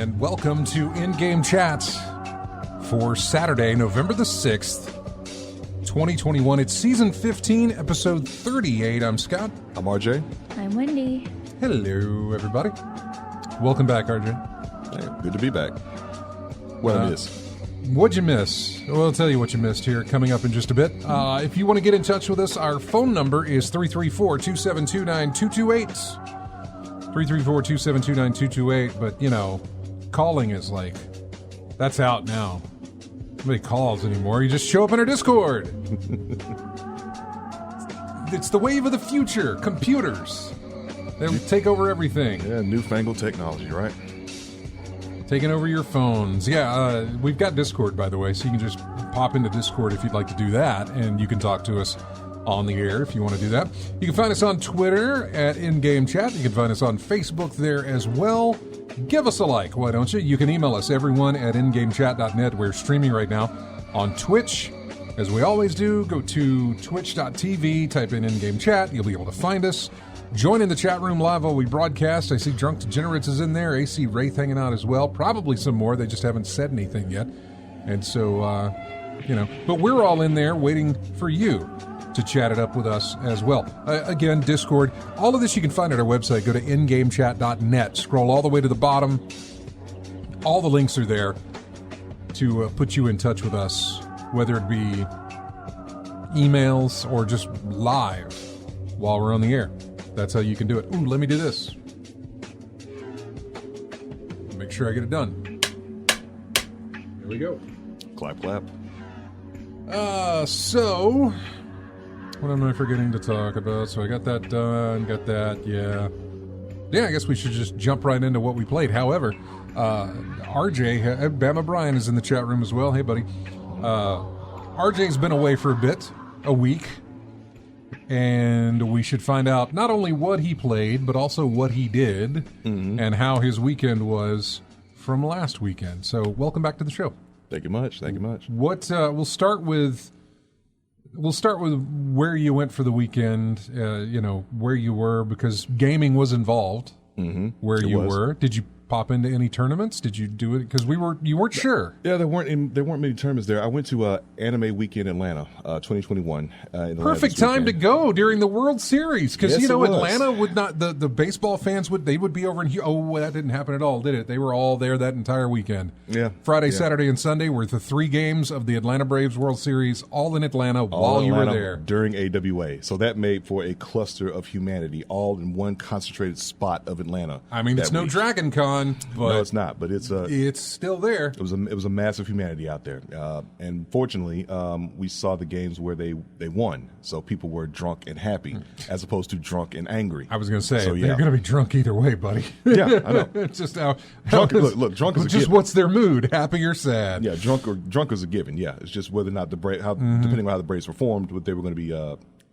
and welcome to In-Game Chat for Saturday, November the 6th, 2021. It's Season 15, Episode 38. I'm Scott. I'm RJ. I'm Wendy. Hello, everybody. Welcome back, RJ. Hey, good to be back. What I miss? What'd you miss? Well, I'll tell you what you missed here coming up in just a bit. If you want to get in touch with us, our phone number is 334-272-9228. 334-272-9228. But, you know, calling is like, that's out now. Nobody calls anymore. You just show up in our Discord. It's the wave of the future. Computers. They'll take over everything. Yeah, newfangled technology, right? Taking over your phones. Yeah, we've got Discord, by the way, so you can just pop into Discord if you'd like to do that, and you can talk to us on the air if you want to do that. You can find us on Twitter at In-Game Chat. You can find us on Facebook there as well. Give us a like, why don't you? You can email us, everyone, at ingamechat.net. We're streaming right now on Twitch. As we always do, go to twitch.tv, type in In-Game Chat. You'll be able to find us. Join in the chat room live while we broadcast. I see Drunk Degenerates is in there. AC Wraith hanging out as well. Probably some more. They just haven't said anything yet. And so, but we're all in there waiting for you to chat it up with us as well. Again, Discord. All of this you can find at our website. Go to ingamechat.net. Scroll all the way to the bottom. All the links are there to put you in touch with us, whether it be emails or just live while we're on the air. That's how you can do it. Ooh, let me do this. Make sure I get it done. There we go. Clap, clap. So, what am I forgetting to talk about? So I got that done, got that, yeah. Yeah, I guess we should just jump right into what we played. However, RJ, Bama Brian is in the chat room as well. Hey, buddy. RJ's been away for a week. And we should find out not only what he played, but also what he did and how his weekend was from last weekend. So welcome back to the show. Thank you much. Thank you much. What we'll start with where you went for the weekend, where you were, because gaming was involved. Where you were. Did you pop into any tournaments? Did you do it? Because you weren't sure. Yeah, there weren't many tournaments there. I went to Anime Weekend Atlanta, 2021. Perfect time to go during the World Series, because Yes, Atlanta would not. The baseball fans would be over in here. Oh, that didn't happen at all, did it? They were all there that entire weekend. Yeah, Friday, Saturday, and Sunday were the 3 games of the Atlanta Braves World Series, all in Atlanta while you were there during AWA. So that made for a cluster of humanity, all in one concentrated spot of Atlanta. I mean, it's no Dragon Con. But no, it's not. But it's still there. It was a massive humanity out there, and fortunately, we saw the games where they won. So people were drunk and happy, as opposed to drunk and angry. I was going to say they're going to be drunk either way, buddy. Yeah, I know. It's just how drunk. Look, drunk is a just given. What's their mood? Happy or sad? Yeah, drunk is a given. Yeah, it's just whether or not depending on how the Braves performed, whether they were going to be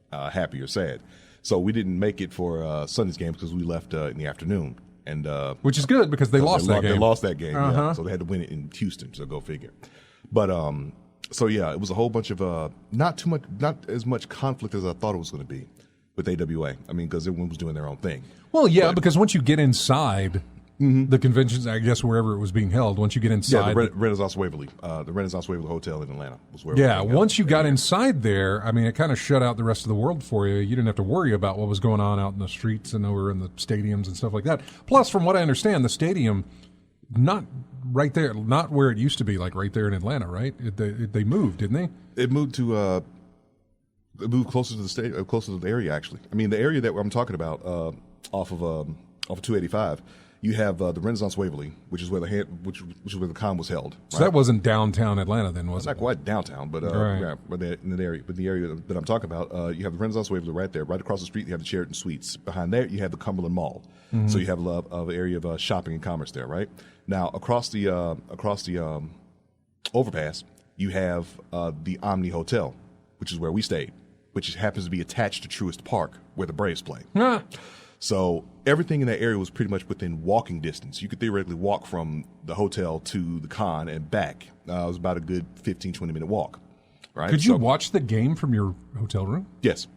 happy or sad. So we didn't make it for Sunday's game because we left in the afternoon. And which is good because they lost that game. They lost that game, yeah. So they had to win it in Houston. So go figure. But so yeah, it was a whole bunch of not as much conflict as I thought it was going to be with AWA. I mean, because everyone was doing their own thing. Well, yeah, because once you get inside the conventions, I guess wherever it was being held, once you get inside, the Renaissance Waverly Hotel in Atlanta was where. Yeah, once you got inside there, I mean, it kind of shut out the rest of the world for you. You didn't have to worry about what was going on out in the streets and over in the stadiums and stuff like that. Plus, from what I understand, the stadium not right there, not where it used to be, like right there in Atlanta, right? They moved, didn't they? It moved to. It moved closer to the stadium, closer to the area. Actually, I mean, the area that I'm talking about off of 285. You have the Renaissance Waverly, which is where the con was held. So that wasn't downtown Atlanta, then, was it? Not quite downtown, but right. But in the area that I'm talking about, you have the Renaissance Waverly right there, right across the street. You have the Sheraton Suites. Behind there, you have the Cumberland Mall. So you have a lot of area of shopping and commerce there, right? Now across the overpass, you have the Omni Hotel, which is where we stayed, which happens to be attached to Truist Park, where the Braves play. So everything in that area was pretty much within walking distance. You could theoretically walk from the hotel to the con and back. It was about a good 15, 20-minute walk. Right? Could you watch the game from your hotel room? Yes.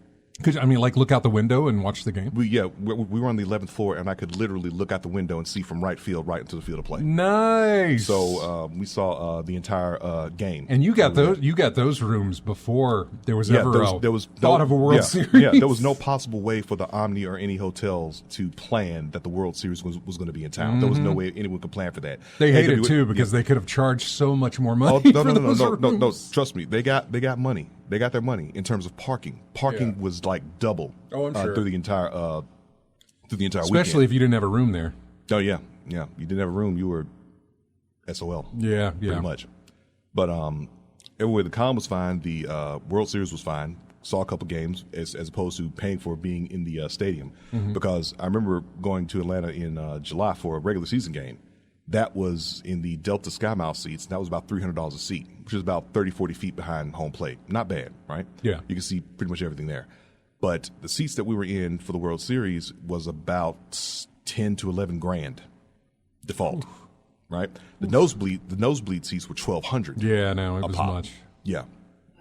Could I mean, like, look out the window and watch the game? We were on the 11th floor, and I could literally look out the window and see from right field right into the field of play. Nice. So we saw the entire game. And you got those rooms before there was ever there was thought of a World Series. Yeah, there was no possible way for the Omni or any hotels to plan that the World Series was going to be in town. There was no way anyone could plan for that. They hate it too because they could have charged so much more money. No. Trust me, they got money. They got their money in terms of parking. Parking was like double through the entire weekend. Especially if you didn't have a room there. Oh yeah. You didn't have a room, you were SOL. Yeah. Pretty much. But everywhere the con was fine, the World Series was fine. Saw a couple games as opposed to paying for being in the stadium. Because I remember going to Atlanta in July for a regular season game. That was in the Delta SkyMile seats. That was about $300 a seat, which is about 30, 40 feet behind home plate. Not bad, right? Yeah. You can see pretty much everything there. But the seats that we were in for the World Series was about 10 to 11 grand default, right? The nosebleed seats were 1,200. Yeah, no, it was much. Yeah.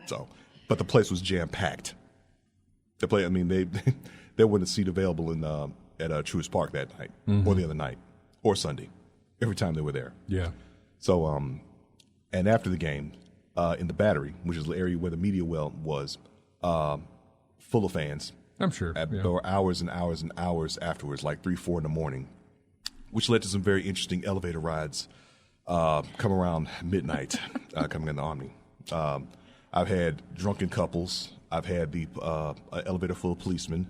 So, but the place was jam packed. They wasn't a seat available in at Truist Park that night or the other night or Sunday. Every time they were there. Yeah. So, and after the game, in the Battery, which is the area where the media well was, full of fans. I'm sure. There were hours and hours and hours afterwards, like 3, 4 in the morning, which led to some very interesting elevator rides come around midnight, coming in the Omni. I've had drunken couples. I've had the elevator full of policemen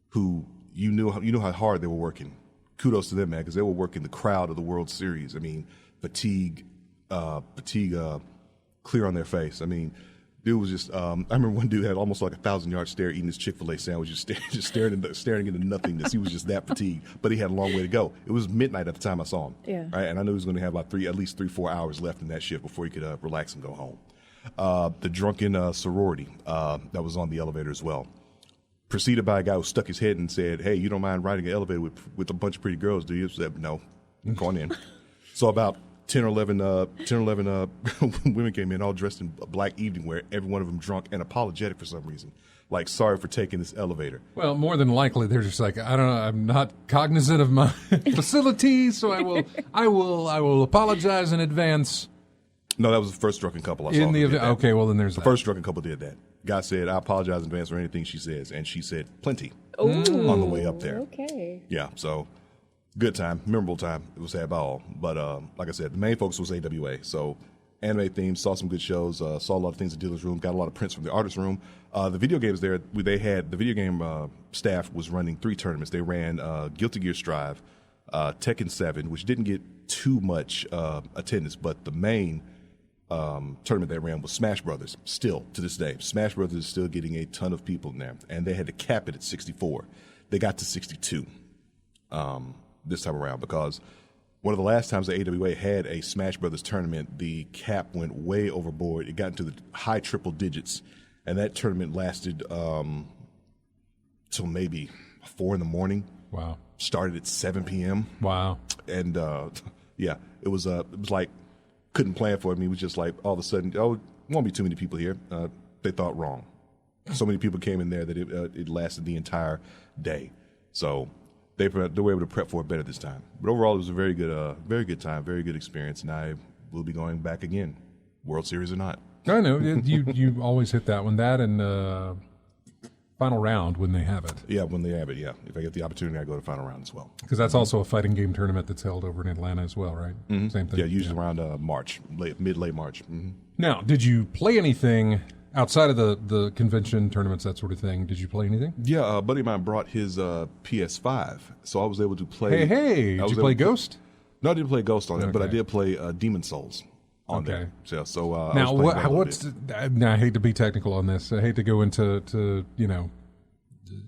who you knew how hard they were working. Kudos to them, man, because they were working the crowd of the World Series. I mean, fatigue clear on their face. I mean, dude was just. I remember one dude had almost like a 1,000-yard stare eating his Chick-fil-A sandwich, just staring into nothingness. He was just that fatigued, but he had a long way to go. It was midnight at the time I saw him. Yeah. Right, and I knew he was going to have about at least 3-4 hours left in that shift before he could relax and go home. The drunken sorority that was on the elevator as well. Preceded by a guy who stuck his head and said, "Hey, you don't mind riding an elevator with a bunch of pretty girls, do you?" I said, "No, I'm going in." So about 10 or 11 women came in all dressed in black evening wear, every one of them drunk and apologetic for some reason. Like, sorry for taking this elevator. Well, more than likely, they're just like, I don't know, I'm not cognizant of my facilities, so I will apologize in advance. No, that was the first drunken couple I saw. Okay, well, then there's the first drunken couple did that. Guy said, "I apologize in advance for anything she says," and she said, "Plenty." On the way up there. Okay. Yeah, so good time, memorable time. It was had by all. But like I said, the main focus was AWA. So anime themes, saw some good shows, saw a lot of things in the dealer's room, got a lot of prints from the artist's room. The video games there, they had the video game staff was running 3 tournaments. They ran Guilty Gear Strive, Tekken 7, which didn't get too much attendance, but the main tournament they ran was Smash Brothers. Still to this day, Smash Brothers is still getting a ton of people in there, and they had to cap it at 64. They got to 62 this time around because one of the last times the AWA had a Smash Brothers tournament, the cap went way overboard. It got into the high triple digits, and that tournament lasted till maybe 4 in the morning. Wow! Started at 7 p.m. Wow! And yeah, it was like. Couldn't plan for it. I mean, it was just like all of a sudden, won't be too many people here. They thought wrong. So many people came in there that it lasted the entire day. So they were able to prep for it better this time. But overall, it was a very good time, very good experience, and I will be going back again, World Series or not. I know you always hit that one. That and Final Round when they have it. Yeah, when they have it. Yeah, if I get the opportunity, I go to Final Round as well. Because that's also a fighting game tournament that's held over in Atlanta as well, right? Mm-hmm. Same thing. Yeah, usually around March, mid-late March. Mm-hmm. Now, did you play anything outside of the convention tournaments, that sort of thing? Did you play anything? Yeah, a buddy of mine brought his PS5, so I was able to play. Hey! Did you play Ghost? No, I didn't play Ghost on it, but I did play Demon Souls on there. So now, now I hate to be technical on this. I hate to go into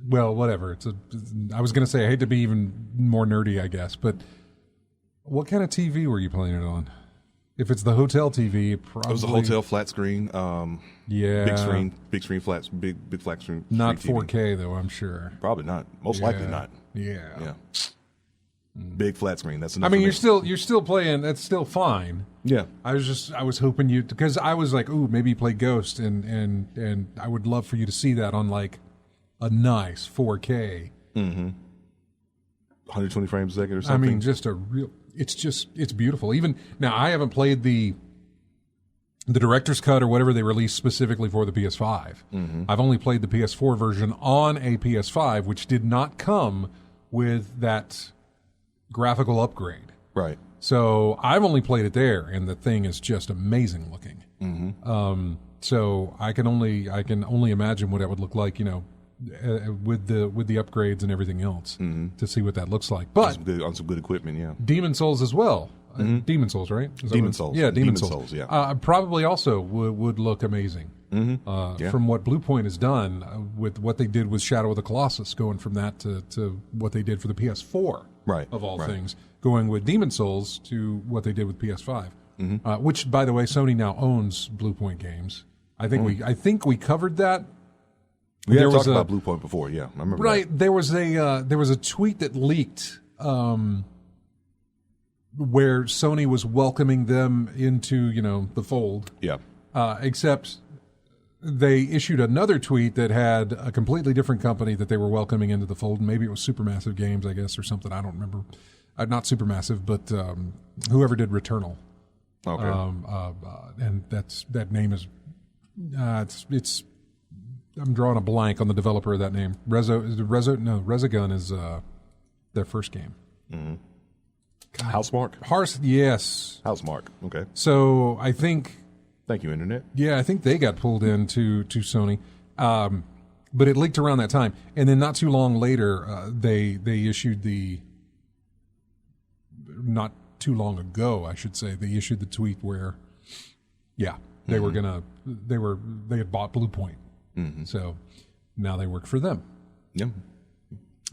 well, whatever. I was going to say I hate to be even more nerdy, I guess, but what kind of TV were you playing it on? If it's the hotel TV, it was a hotel flat screen. Yeah, big screen flat, big flat screen. Not 4K TV. though, I'm sure. Probably not. Most likely not. Yeah. Big flat screen. That's enough. I mean, you're still playing. That's still fine. Yeah. I was hoping because I was like, ooh, maybe you play Ghost, and I would love for you to see that on like a nice 4K. 120 frames a second or something. I mean, just it's beautiful. Even now, I haven't played the director's cut or whatever they released specifically for the PS5. I've only played the PS4 version on a PS5, which did not come with that graphical upgrade. Right. So I've only played it there, and the thing is just amazing looking. So I can only imagine what it would look like, with the upgrades and everything else to see what that looks like. But on some good equipment, yeah. Demon Souls as well. Demon Souls, right? Demon Souls. Yeah, Demon Souls. Yeah. Probably also would look amazing. From what Blue Point has done with what they did with Shadow of the Colossus, going from that to what they did for the PS4, right? Of all things, going with Demon Souls to what they did with PS5, which, by the way, Sony now owns Blue Point Games. I think we covered that. We have talked about Blue Point before, yeah. I remember. Right, that. there was a tweet that leaked where Sony was welcoming them into the fold. Yeah. Except they issued another tweet that had a completely different company that they were welcoming into the fold. Maybe it was Supermassive Games, I guess, or something. I don't remember. Not Supermassive, but whoever did Returnal. Okay. And that name is it's. I'm drawing a blank on the developer of that name. Resogun is their first game. Housemark? Yes. Housemark, okay. So I think... Thank you, Internet. Yeah, I think they got pulled into Sony. But it leaked around that time. And then not too long later, they issued the... Not too long ago, I should say, they issued the tweet where, they were gonna... They had bought Blue Point. So now they work for them. Yeah.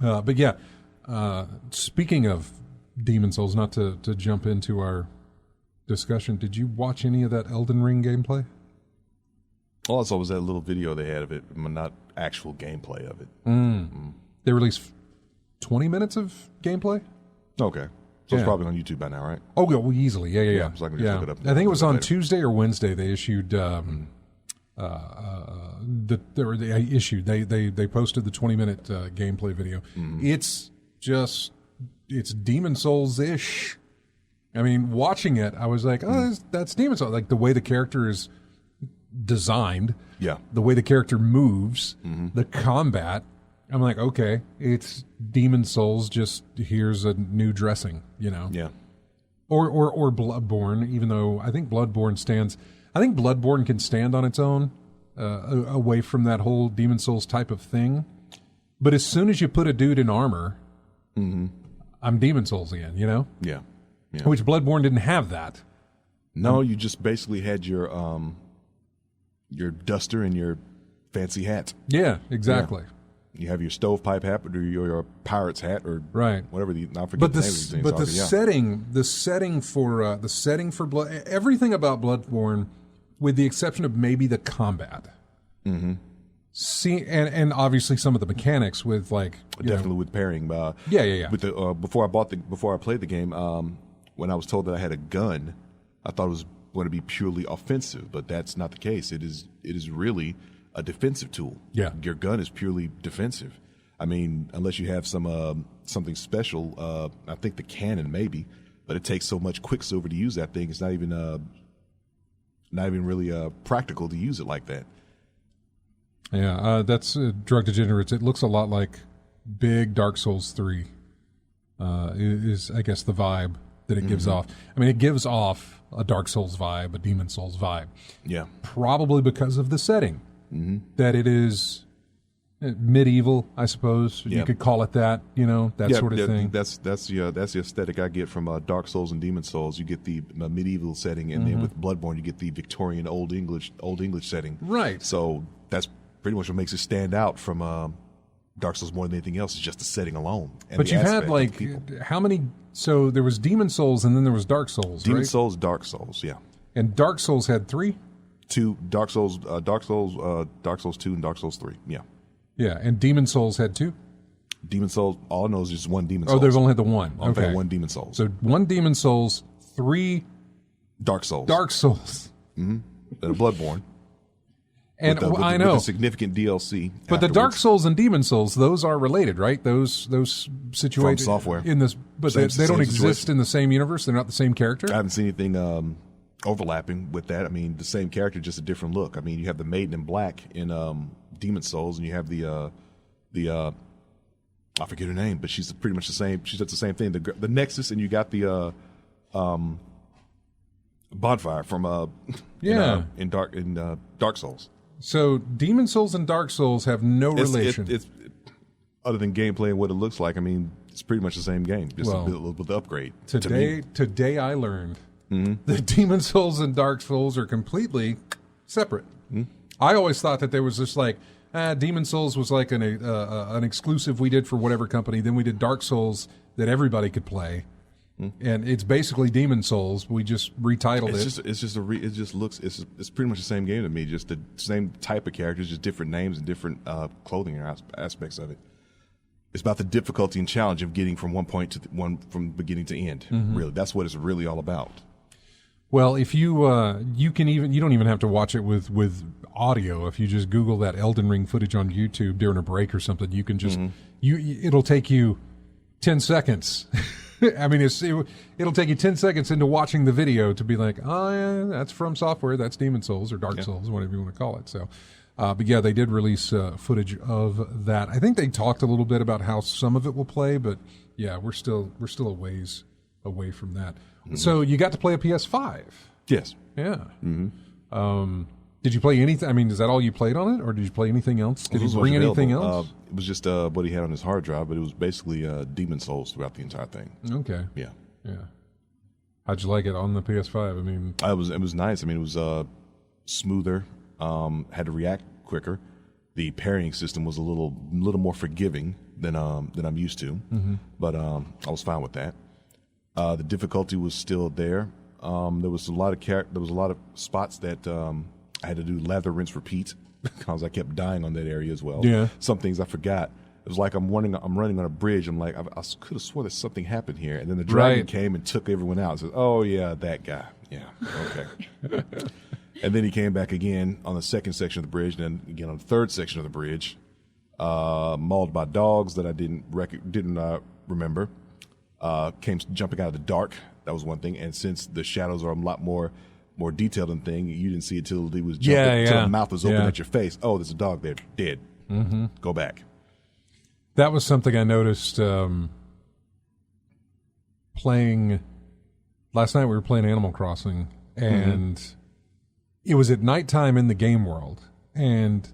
But yeah, speaking of Demon Souls, not to jump into our discussion, did you watch any of that Elden Ring gameplay? All I saw was that little video they had of it, but not actual gameplay of it. They released 20 minutes of gameplay? Okay. So it's probably on YouTube by now, right? Oh, well, easily. Yeah. So I can just look it up. I think it was on Tuesday or Wednesday they issued... They posted the 20-minute gameplay video. It's Demon Souls-ish. I mean, watching it, I was like, oh, that's Demon Souls. Like the way the character is designed, the way the character moves, the combat. I'm like, okay, it's Demon Souls. Just here's a new dressing, Yeah. Or Bloodborne. Even though I think Bloodborne can stand on its own, away from that whole Demon Souls type of thing. But as soon as you put a dude in armor, I'm Demon Souls again, Yeah. Which Bloodborne didn't have that. No, you just basically had your duster and your fancy hat. Yeah, exactly. Yeah. You have your stovepipe hat or your pirate's hat or whatever. I forget but the name of these things. But the setting for Blood, everything about Bloodborne, with the exception of maybe the combat. See, and obviously some of the mechanics with definitely with pairing. Yeah. With the before I played the game, when I was told that I had a gun, I thought it was going to be purely offensive, but that's not the case. It is really a defensive tool. Yeah, your gun is purely defensive. I mean, unless you have something special, I think the cannon maybe, but it takes so much Quicksilver to use that thing. It's not even really practical to use it like that. Yeah, that's Drug Degenerates. It looks a lot like big Dark Souls 3. Is I guess the vibe that it gives off. I mean, it gives off a Dark Souls vibe, a Demon Souls vibe. Yeah, probably because of the setting. That it is medieval, I suppose. You could call it that. Sort of thing. That's the aesthetic I get from Dark Souls and Demon Souls. You get the medieval setting, and then with Bloodborne, you get the Victorian Old English setting. Right. So that's pretty much what makes it stand out from Dark Souls more than anything else. Is just the setting alone. And but you've had how many? So there was Demon Souls, and then there was Dark Souls. Demon Souls, Dark Souls, yeah. And Dark Souls had 3. 2 Dark Souls, Dark Souls 2, and Dark Souls 3. Yeah. Yeah, and Demon Souls had 2. Demon Souls, all I know is just one Demon Souls. Oh, they've only had the one. Okay, one Demon Souls. So 1 Demon Souls, 3 Dark Souls. Dark Souls. And a Bloodborne. And I know with the significant DLC. But the Dark Souls and Demon Souls, those are related, right? Those situated From software in this, but they don't exist in the same universe. They're not the same character. I haven't seen anything overlapping with that. I mean, the same character, just a different look. I mean, you have the Maiden in Black in Demon Souls, and you have the I forget her name, but she's pretty much the same. She does the same thing. The Nexus, and you got the bonfire from in Dark Souls. So Demon Souls and Dark Souls have no relation. It's other than gameplay and what it looks like. I mean, it's pretty much the same game, just a little bit of upgrade. Today I learned that Demon Souls and Dark Souls are completely separate. I always thought that there was just like Demon Souls was like an exclusive we did for whatever company. Then we did Dark Souls that everybody could play. And it's basically Demon Souls. We just retitled it. It's pretty much the same game to me. Just the same type of characters, just different names and different clothing aspects of it. It's about the difficulty and challenge of getting from one point to from beginning to end. Really, that's what it's really all about. Well, if you you don't even have to watch it with audio. If you just Google that Elden Ring footage on YouTube during a break or something, you can just it'll take you 10 seconds. I mean, it'll take you 10 seconds into watching the video to be like, oh, yeah, that's From Software, that's Demon Souls or Dark Souls, whatever you want to call it. So, but yeah, they did release footage of that. I think they talked a little bit about how some of it will play, but yeah, we're still a ways away from that. So you got to play a PS5. Yes. Yeah. Did you play anything? I mean, is that all you played on it, or did you play anything else? Did you bring anything else? It was just what he had on his hard drive, but it was basically Demon Souls throughout the entire thing. Okay. Yeah. How'd you like it on the PS5? I mean, it was nice. I mean, it was smoother. Had to react quicker. The parrying system was a little more forgiving than I'm used to, but I was fine with that. The difficulty was still there. There was a lot of spots that I had to do lather, rinse, repeat because I kept dying on that area as well. Yeah. Some things I forgot. It was like I'm running on a bridge. I'm like, I could have sworn that something happened here. And then the dragon came and took everyone out. I said, oh, yeah, that guy. Yeah, okay. And then he came back again on the second section of the bridge, and then again on the third section of the bridge, mauled by dogs that I didn't remember. Came jumping out of the dark. That was one thing. And since the shadows are a lot more detailed than thing, you didn't see it till he was jumping, till the mouth was open at your face. Oh, there's a dog there, dead. Go back. That was something I noticed playing. Last night we were playing Animal Crossing, and it was at nighttime in the game world, and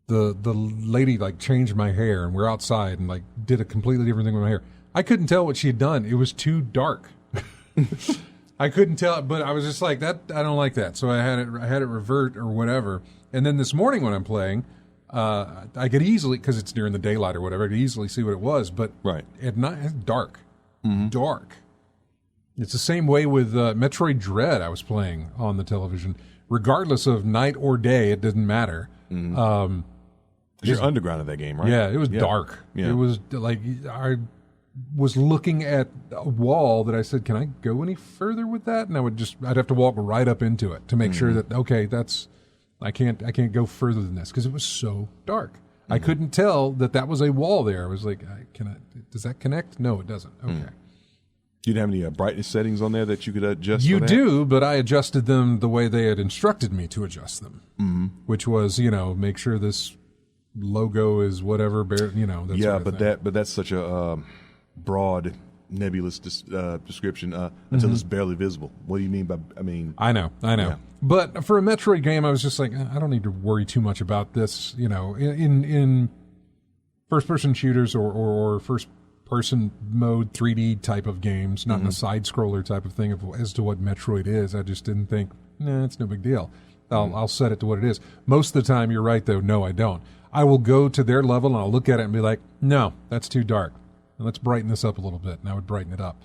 the lady like changed my hair, and we're outside and like did a completely different thing with my hair. I couldn't tell what she had done. It was too dark. I couldn't tell, but I was just like, that. I don't like that. So I had it revert or whatever. And then this morning when I'm playing, I could easily, because it's during the daylight or whatever, I could easily see what it was. But at night, it's dark. Dark. It's the same way with Metroid Dread I was playing on the television. Regardless of night or day, it didn't matter. You're underground in that game, right? Yeah, it was dark. Yeah. It was like I was looking at a wall that I said, can I go any further with that? And I'd have to walk right up into it to make sure that, okay, I can't go further than this because it was so dark. I couldn't tell that was a wall there. I was like, does that connect? No, it doesn't. Okay. You didn't have any brightness settings on there that you could adjust? You do, but I adjusted them the way they had instructed me to adjust them, which was, make sure this logo is whatever, that sort of thing. But that's such a broad, nebulous description until it's barely visible. What do you mean by? I know. Yeah. But for a Metroid game, I was just like, I don't need to worry too much about this. In first-person shooters or first-person mode 3D type of games, not in a side-scroller type of thing as to what Metroid is. I just didn't think, it's no big deal. I'll set it to what it is. Most of the time, you're right, though. No, I don't. I will go to their level and I'll look at it and be like, no, that's too dark. Let's brighten this up a little bit. And I would brighten it up.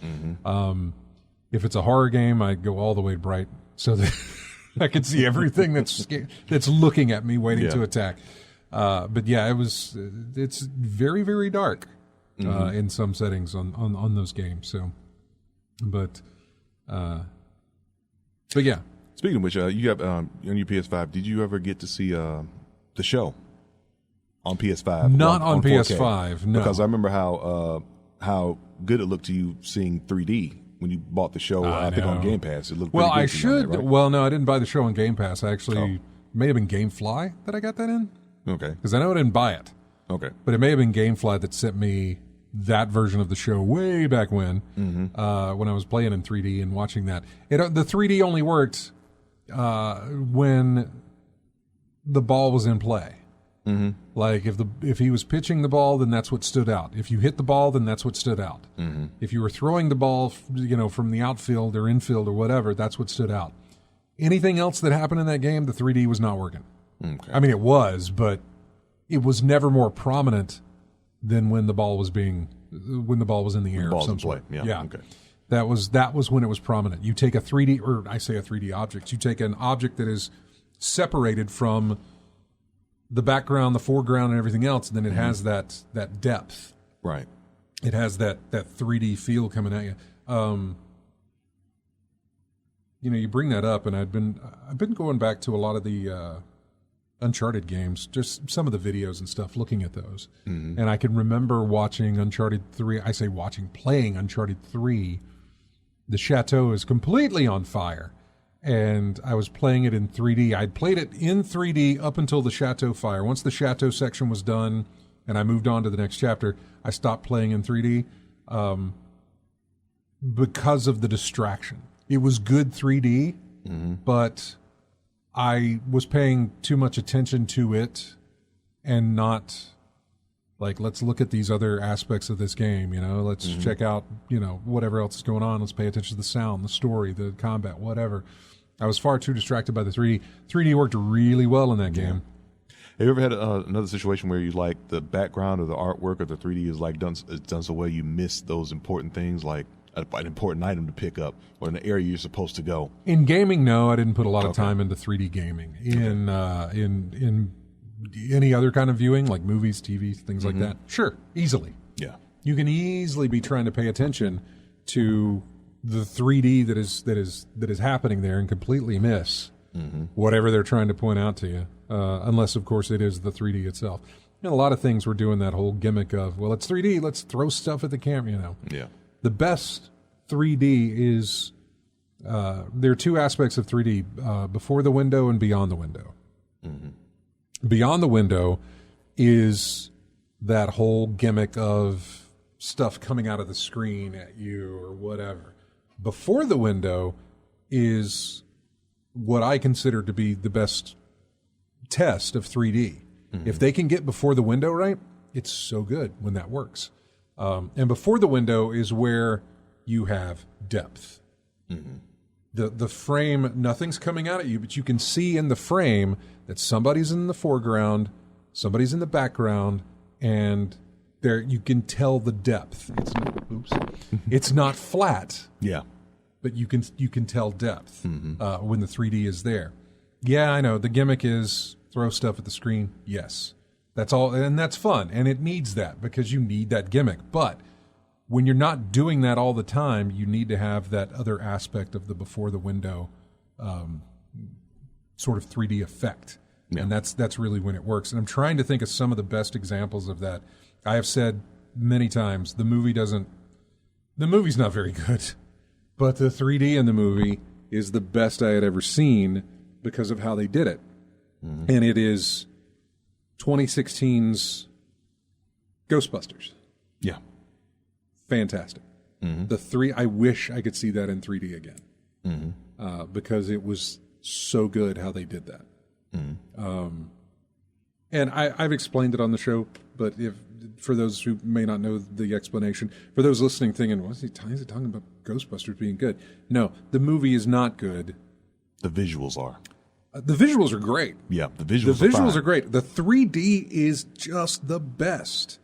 If it's a horror game, I go all the way bright so that I can see everything that's looking at me, waiting to attack. But yeah, it's very, very dark in some settings on those games. So, but yeah, Speaking of which, you have on your PS5. Did you ever get to see the show on PS5? Not on 4K? PS5, no. Because I remember how good it looked to you seeing 3D when you bought the show. I think on Gamepass, it looked. Well, pretty good I should. right? Well, no, I didn't buy the show on Game Pass. I actually may have been GameFly that I got that in. Okay. Because I know I didn't buy it. Okay. But it may have been GameFly that sent me that version of the show way back when I was playing in 3D and watching that. The 3D only worked when the ball was in play. Mm-hmm. Like if he was pitching the ball, then that's what stood out. If you hit the ball, then that's what stood out. Mm-hmm. If you were throwing the ball, from the outfield or infield or whatever, that's what stood out. Anything else that happened in that game, the 3D was not working. Okay. I mean, it was, but it was never more prominent than when the ball was in the air. Ball's in play. Yeah. Okay. That was when it was prominent. You take a 3D, or I say a 3D object. You take an object that is separated from the background, the foreground, and everything else, and then it has that depth. Right. It has that 3D feel coming at you. You bring that up, and I've been going back to a lot of the Uncharted games, just some of the videos and stuff, looking at those. Mm-hmm. And I can remember watching Uncharted 3. I say playing Uncharted 3. The chateau is completely on fire. And I was playing it in 3D. I'd played it in 3D up until the chateau fire. Once the chateau section was done and I moved on to the next chapter, I stopped playing in 3D because of the distraction. It was good 3D, but I was paying too much attention to it and not let's look at these other aspects of this game, let's check out, whatever else is going on. Let's pay attention to the sound, the story, the combat, whatever. I was far too distracted by the 3D. 3D worked really well in that game. Have you ever had another situation where you like the background or the artwork or the 3D is done so well you miss those important things, like an important item to pick up or an area you're supposed to go? In gaming, no, I didn't put a lot of time into 3D gaming. In any other kind of viewing, like movies, TV, things like that, sure, easily. Yeah, you can easily be trying to pay attention to the 3D that is happening there and completely miss whatever they're trying to point out to you, unless of course it is the 3D itself. A lot of things were doing that whole gimmick of, well, it's 3D, let's throw stuff at the camera. Yeah. The best 3D is there are two aspects of 3D: before the window and beyond the window. Beyond the window is that whole gimmick of stuff coming out of the screen at you or whatever. Before the window is what I consider to be the best test of 3D. If they can get before the window right, it's so good when that works. And before the window is where you have depth. The frame, nothing's coming out at you, but you can see in the frame that somebody's in the foreground, somebody's in the background, and there you can tell the depth. It's not flat. Yeah, but you can tell depth when the 3D is there. Yeah, I know the gimmick is throw stuff at the screen. Yes, that's all, and that's fun, and it needs that because you need that gimmick. But when you're not doing that all the time, you need to have that other aspect of the before the window sort of 3D effect. Yeah. And that's really when it works. And I'm trying to think of some of the best examples of that. I have said many times, the movie's not very good, but the 3D in the movie is the best I had ever seen because of how they did it. And it is 2016's Ghostbusters. Yeah. Fantastic. I wish I could see that in 3D again because it was so good how they did that. And I've explained it on the show, but for those who may not know the explanation, for those listening thinking, is he talking about Ghostbusters being good? No, the movie is not good. The visuals are. The visuals are great. Yeah, the visuals are great. The 3D is just the best.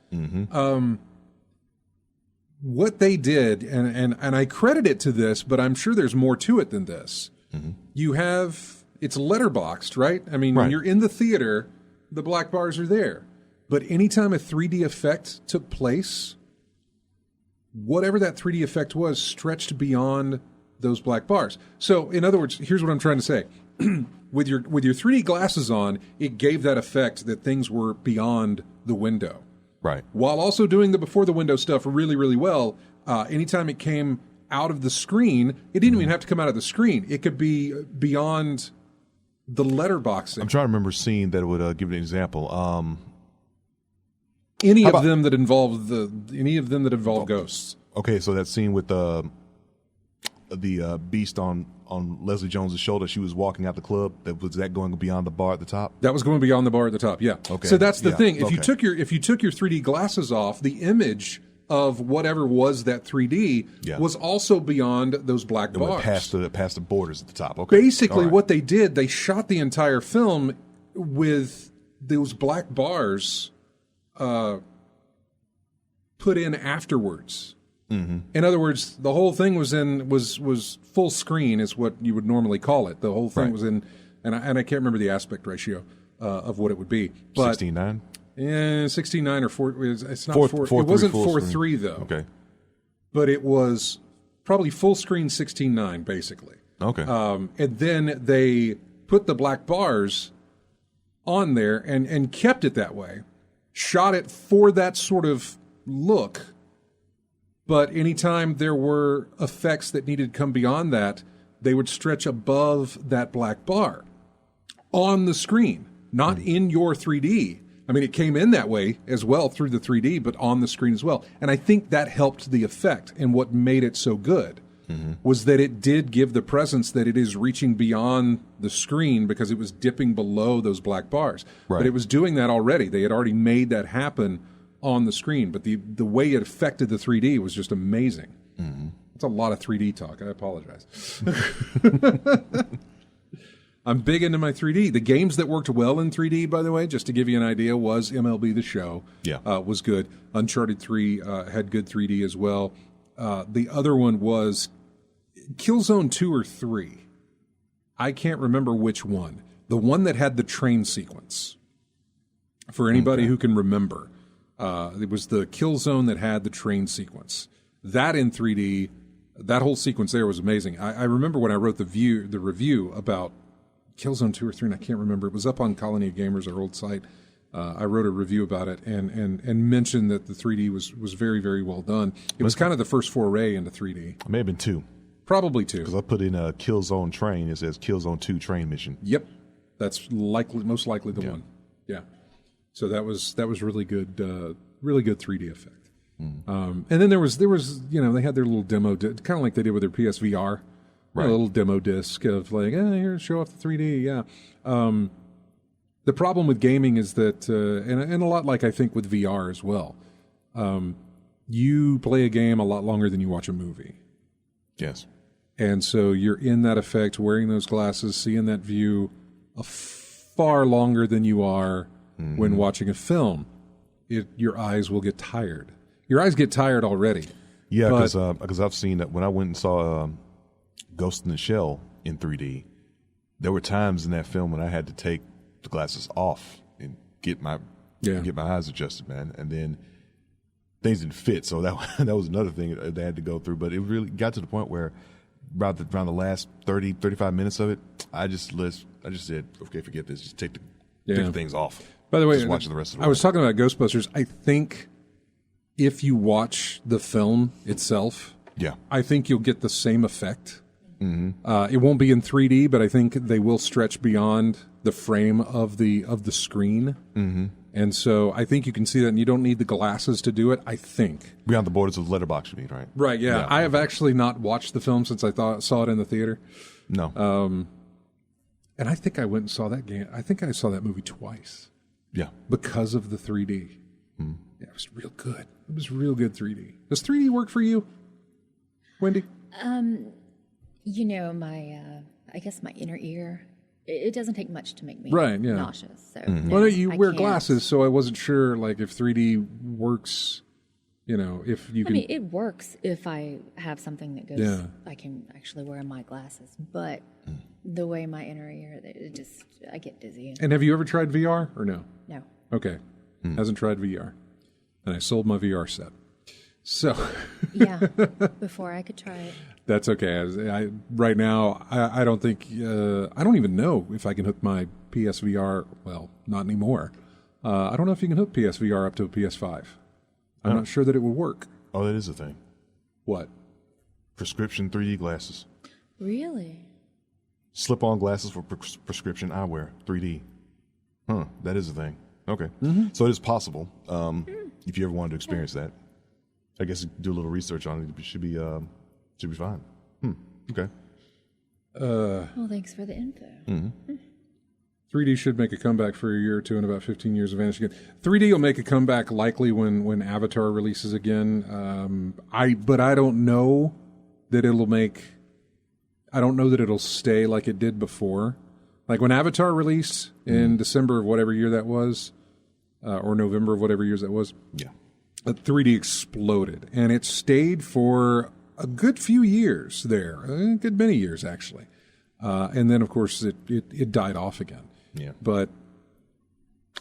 What they did, and I credit it to this, but I'm sure there's more to it than this. You have, it's letterboxed, right? I mean, when you're in the theater, the black bars are there. But anytime a 3D effect took place, whatever that 3D effect was stretched beyond those black bars. So, in other words, here's what I'm trying to say. With your 3D glasses on, it gave that effect that things were beyond the window. Right. While also doing the before the window stuff really, really well, anytime it came out of the screen, it didn't even have to come out of the screen. It could be beyond the letterboxing. I'm trying to remember seeing that it would give an example. Any of them that involve ghosts. Okay, so that scene with the beast on Leslie Jones's shoulder, she was walking out the club. Was that going beyond the bar at the top? That was going beyond the bar at the top. Yeah. Okay. So that's the thing. If okay. you took your 3D glasses off, the image of whatever was that 3D was also beyond those black bars. It went past the borders at the top. Okay. Basically, what they did, they shot the entire film with those black bars put in afterwards. Mm-hmm. In other words, the whole thing was full screen, is what you would normally call it. The whole thing was in, and I can't remember the aspect ratio of what it would be. 16:9. Yeah, 16:9 or 4. It's not 4. It wasn't 4:3 though. Okay. But it was probably full screen 16:9 basically. Okay. And then they put the black bars on there and kept it that way. Shot it for that sort of look. But anytime there were effects that needed to come beyond that, they would stretch above that black bar on the screen, not in your 3D. I mean, it came in that way as well through the 3D, but on the screen as well. And I think that helped the effect, and what made it so good was that it did give the presence that it is reaching beyond the screen because it was dipping below those black bars. Right. But it was doing that already. They had already made that happen on the screen, but the way it affected the 3D was just amazing. That's a lot of 3D talk. I apologize. I'm big into my 3D. The games that worked well in 3D, by the way, just to give you an idea, was MLB The Show. Yeah. Was good. Uncharted 3 had good 3D as well. The other one was Killzone 2 or 3. I can't remember which one. The one that had the train sequence. For anybody who can remember. It was the Killzone that had the train sequence. That in 3D, that whole sequence there was amazing. I remember when I wrote the review about Killzone 2 or 3, and I can't remember. It was up on Colony of Gamers, our old site. I wrote a review about it and mentioned that the 3D was very, very well done. It was kind of the first foray into 3D. It may have been 2. Probably 2. Because I put in a Killzone train. It says Killzone 2 train mission. Yep. That's most likely the one. Yeah. So that was really good 3D effect. And then there was they had their little demo, kind of like they did with their PSVR. Right. A little demo disc of like, here, show off the 3D, yeah. The problem with gaming is that, and a lot like I think with VR as well, you play a game a lot longer than you watch a movie. Yes. And so you're in that effect, wearing those glasses, seeing that view far longer than you are when watching a film. Your eyes will get tired. Your eyes get tired already. Yeah, because I've seen that when I went and saw Ghost in the Shell in 3D, there were times in that film when I had to take the glasses off and get my eyes adjusted, man. And then things didn't fit, so that was another thing they had to go through. But it really got to the point where around the last 30, 35 minutes of it, I just said, okay, forget this. Just take the things off. By the way, just watching the rest of the I was talking about Ghostbusters. I think if you watch the film itself, I think you'll get the same effect. It won't be in 3D, but I think they will stretch beyond the frame of the screen. And so I think you can see that, and you don't need the glasses to do it, I think. Beyond the borders of the letterbox, you mean, right? Right, yeah. I have actually not watched the film since I saw it in the theater. No. And I think I went and saw that game. I think I saw that movie twice. Yeah. Because of the 3D. Yeah, it was real good. It was real good 3D. Does 3D work for you, Wendy? I guess my inner ear, it doesn't take much to make me nauseous. So well, you wear glasses, so I wasn't sure if 3D works, if you can. I mean, it works if I have something that goes, I can actually wear my glasses. But the way my inner ear, I get dizzy. And have you ever tried VR or no? No. Okay. Hasn't tried VR. And I sold my VR set. So Yeah, before I could try it. that's okay. Right now, I don't think I don't even know if I can hook my PSVR. Well, not anymore. I don't know if you can hook PSVR up to a PS5. I'm not sure that it will work. Oh, that is a thing. What? Prescription 3D glasses. Really? Slip-on glasses for prescription eyewear, 3D. That is a thing. Okay. Mm-hmm. So it is possible. If you ever wanted to experience that, I guess do a little research on it. It should be fine. Okay. Well, thanks for the info. Mm-hmm. 3D should make a comeback for a year or two in about 15 years of vanishing again. 3D will make a comeback likely when Avatar releases again. But I don't know that it'll make. I don't know that it'll stay like it did before. Like when Avatar released in December of whatever year that was, or November of whatever years that was. Yeah. 3D exploded, and it stayed for a good few years there, a good many years actually. And then, of course, it died off again. Yeah. But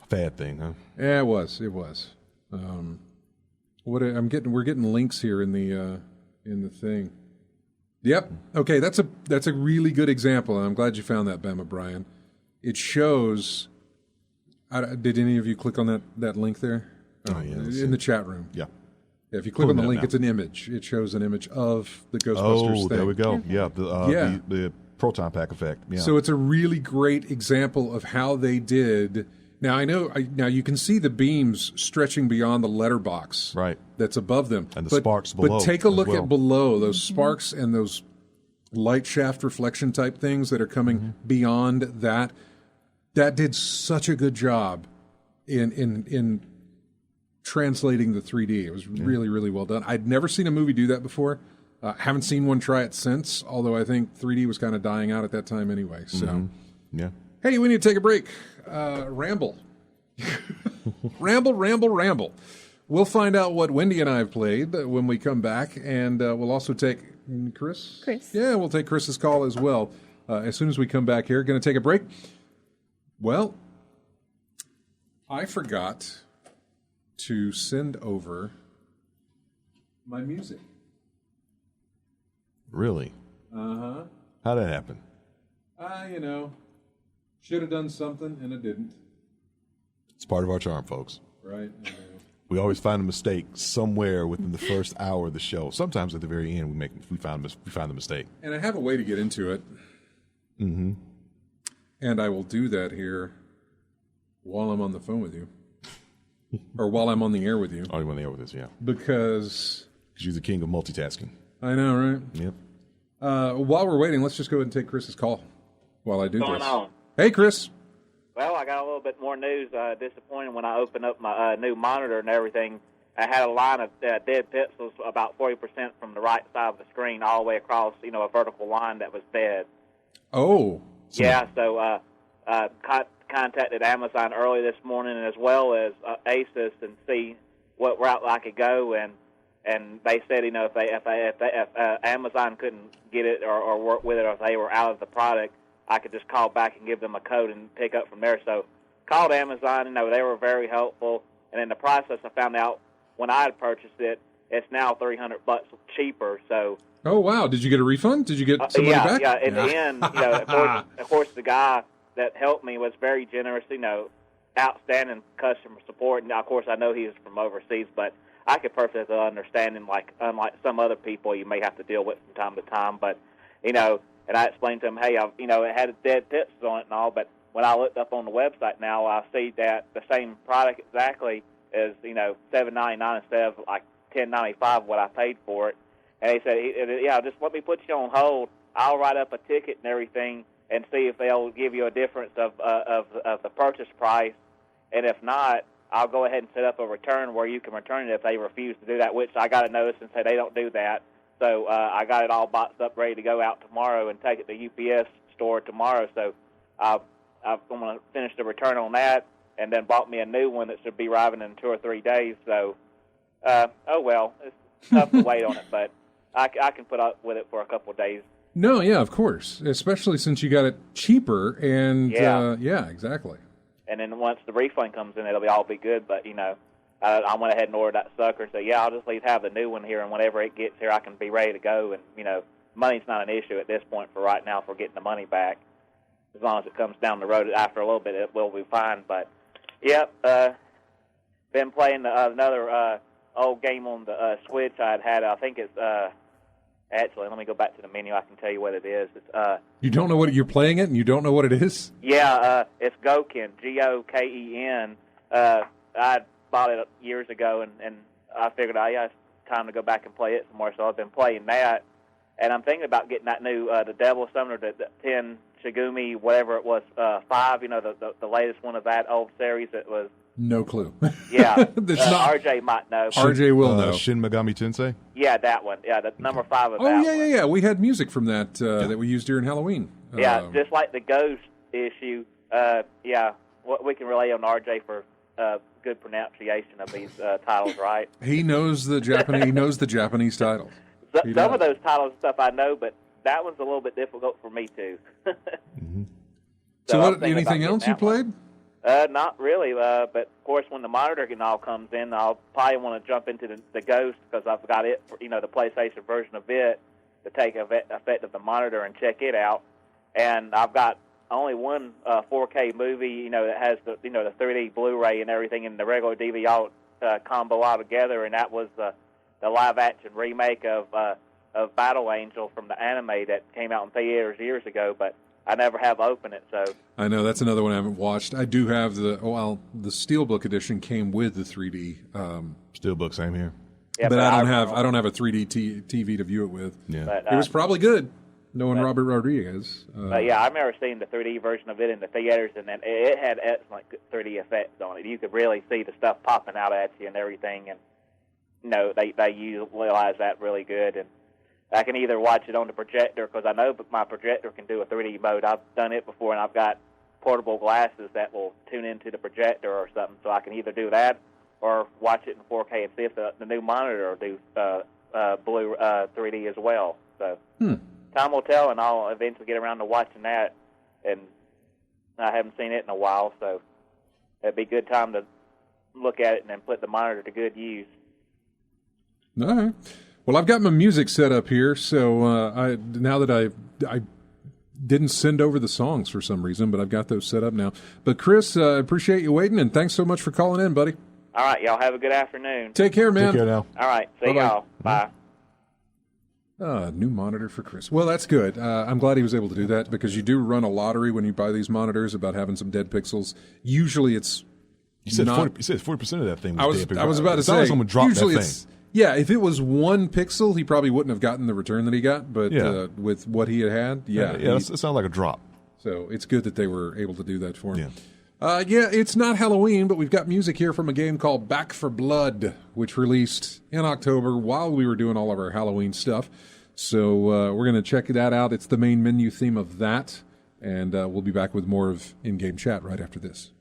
fad thing, huh? yeah, it was. We're getting links here in the thing. Yep. Okay, that's a really good example, and I'm glad you found that, Bama Brian. It shows. Did any of you click on that link there? Oh yeah, in the chat room. Yeah. Yeah, if you click on the link, it's an image. It shows an image of the Ghostbusters thing. There we go. Okay. Yeah, the proton pack effect. Yeah. So it's a really great example of how they did. Now now you can see the beams stretching beyond the letterbox right that's above them, and the sparks below. But take a look at below those sparks and those light shaft reflection type things that are coming beyond that. That did such a good job in translating the 3D. It was really, really well done. I'd never seen a movie do that before. Haven't seen one try it since, although I think 3D was kind of dying out at that time anyway. So, yeah. Hey, we need to take a break. Ramble. Ramble. We'll find out what Wendy and I have played when we come back, and we'll also take Chris. Yeah, we'll take Chris's call as well as soon as we come back here. Going to take a break. Well, I forgot to send over my music. Really? Uh-huh. How'd that happen? Should have done something, and it didn't. It's part of our charm, folks. Right. We always find a mistake somewhere within the first hour of the show. Sometimes at the very end, we find the mistake. And I have a way to get into it. Mm-hmm. And I will do that here while I'm on the phone with you. Or while I'm on the air with you. Oh, you're on the air with us, yeah. Because you're the king of multitasking. I know, right? Yep. While we're waiting, let's just go ahead and take Chris's call while I do What's this. going on? Hey, Chris. Well, I got a little bit more news. Disappointed when I opened up my new monitor and everything. I had a line of dead pixels about 40% from the right side of the screen all the way across, a vertical line that was dead. Oh. Yeah, so contacted Amazon early this morning as well as Asus and see what route I could go, and they said, if Amazon couldn't get it or work with it, or if they were out of the product, I could just call back and give them a code and pick up from there. So called Amazon, they were very helpful, and in the process I found out when I had purchased it, it's now $300 cheaper. So. Oh wow! Did you get a refund? Did you get some money back? Yeah. In the end, of course, the guy that helped me was very generous. Outstanding customer support, and of course, I know he's from overseas, but I could perfectly understand him. Unlike some other people, you may have to deal with from time to time. But and I explained to him, hey, it had dead pixels on it and all, but when I looked up on the website now, I see that the same product exactly is $7.99 instead of like $10.95 what I paid for it. And he said, just let me put you on hold. I'll write up a ticket and everything and see if they'll give you a difference of the purchase price. And if not, I'll go ahead and set up a return where you can return it if they refuse to do that, which I got a notice and say they don't do that. So I got it all boxed up, ready to go out tomorrow and take it to UPS store tomorrow. So I'm going to finish the return on that and then bought me a new one that should be arriving in 2 or 3 days. So, it's tough to wait on it, but I can put up with it for a couple of days. No, yeah, of course, especially since you got it cheaper, and yeah, exactly. And then once the refund comes in, it'll all be good. But I went ahead and ordered that sucker and said, yeah, I'll just at least have the new one here, and whenever it gets here, I can be ready to go. And, you know, money's not an issue at this point for right now for getting the money back. As long as it comes down the road, after a little bit, it will be fine. But, yep, been playing another old game on the Switch I had. I think it's, actually, let me go back to the menu. I can tell you what it is. It's, you don't know what you're playing it, and you don't know what it is? Yeah, it's Goken, Goken. I bought it years ago, and I figured, yeah, it's time to go back and play it some more. So I've been playing that, and I'm thinking about getting that new the Devil Summoner, the 10 Shigumi, whatever it was, 5. You know, the latest one of that old series. That was no clue. Yeah, RJ might know. RJ will know. Shin Megami Tensei. Yeah, that one. Yeah, the number 5 of that. Oh yeah. We had music from that that we used during Halloween. Yeah, just like the Ghost issue. Yeah, what we can relay on RJ for good pronunciation of these titles, right? He knows the Japanese. He knows the Japanese titles. Some of those titles and stuff I know, but that one's a little bit difficult for me too. Mm-hmm. So anything else you played? Not really, but of course when the monitor and all comes in, I'll probably want to jump into the Ghost because I've got it, for, the PlayStation version of it to take effect of the monitor and check it out. And I've got only one 4K movie, that has the 3D Blu-ray and everything, and the regular DVD all combo all together, and that was the live-action remake of Battle Angel from the anime that came out in theaters years ago, but I never have opened it. So I know that's another one I haven't watched. I do have the Steelbook edition came with the 3D Steelbook, same here. Yeah, but I don't have a 3D TV to view it with. Yeah, but, it was probably good. Knowing Robert Rodriguez. Yeah, I remember seeing the 3D version of it in the theaters, and then it had excellent 3D effects on it. You could really see the stuff popping out at you and everything, and they utilize that really good. And I can either watch it on the projector because I know my projector can do a 3D mode. I've done it before, and I've got portable glasses that will tune into the projector or something, so I can either do that or watch it in 4K and see if the new monitor will do blue 3D as well. So. Time will tell, and I'll eventually get around to watching that. And I haven't seen it in a while, so it'd be a good time to look at it and then put the monitor to good use. All right. Well, I've got my music set up here, so now that I didn't send over the songs for some reason, but I've got those set up now. But Chris, I appreciate you waiting, and thanks so much for calling in, buddy. All right, y'all have a good afternoon. Take care, man. Take care now. All right, see y'all. Bye. New monitor for Chris. Well, that's good. I'm glad he was able to do that because you do run a lottery when you buy these monitors about having some dead pixels. Usually it's You said 40% of that thing was dead. I was about to say, someone dropped that thing. Yeah, if it was 1 pixel, he probably wouldn't have gotten the return that he got, but with what he had, it sounds like a drop. So it's good that they were able to do that for him. Yeah. It's not Halloween, but we've got music here from a game called Back for Blood, which released in October while we were doing all of our Halloween stuff. So we're going to check that out. It's the main menu theme of that, and we'll be back with more of in-game chat right after this.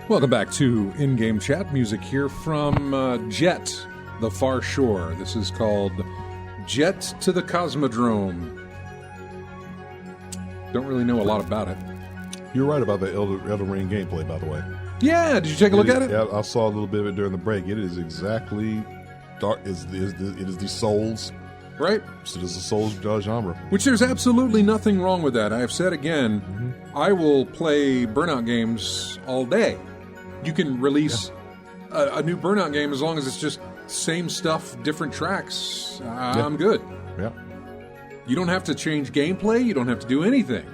Welcome back to In-Game Chat. Music here from Jet, The Far Shore. This is called Jet to the Cosmodrome. Don't really know a lot about it. You're right about the Elden Ring gameplay, by the way. Yeah, did you take a look at it? Yeah, I saw a little bit of it during the break. It is exactly dark. It is the Souls. Right. So this is a Souls genre. Which there's absolutely nothing wrong with that. I have said again, I will play Burnout games all day. You can release a new Burnout game as long as it's just same stuff, different tracks. I'm good. Yeah. You don't have to change gameplay. You don't have to do anything.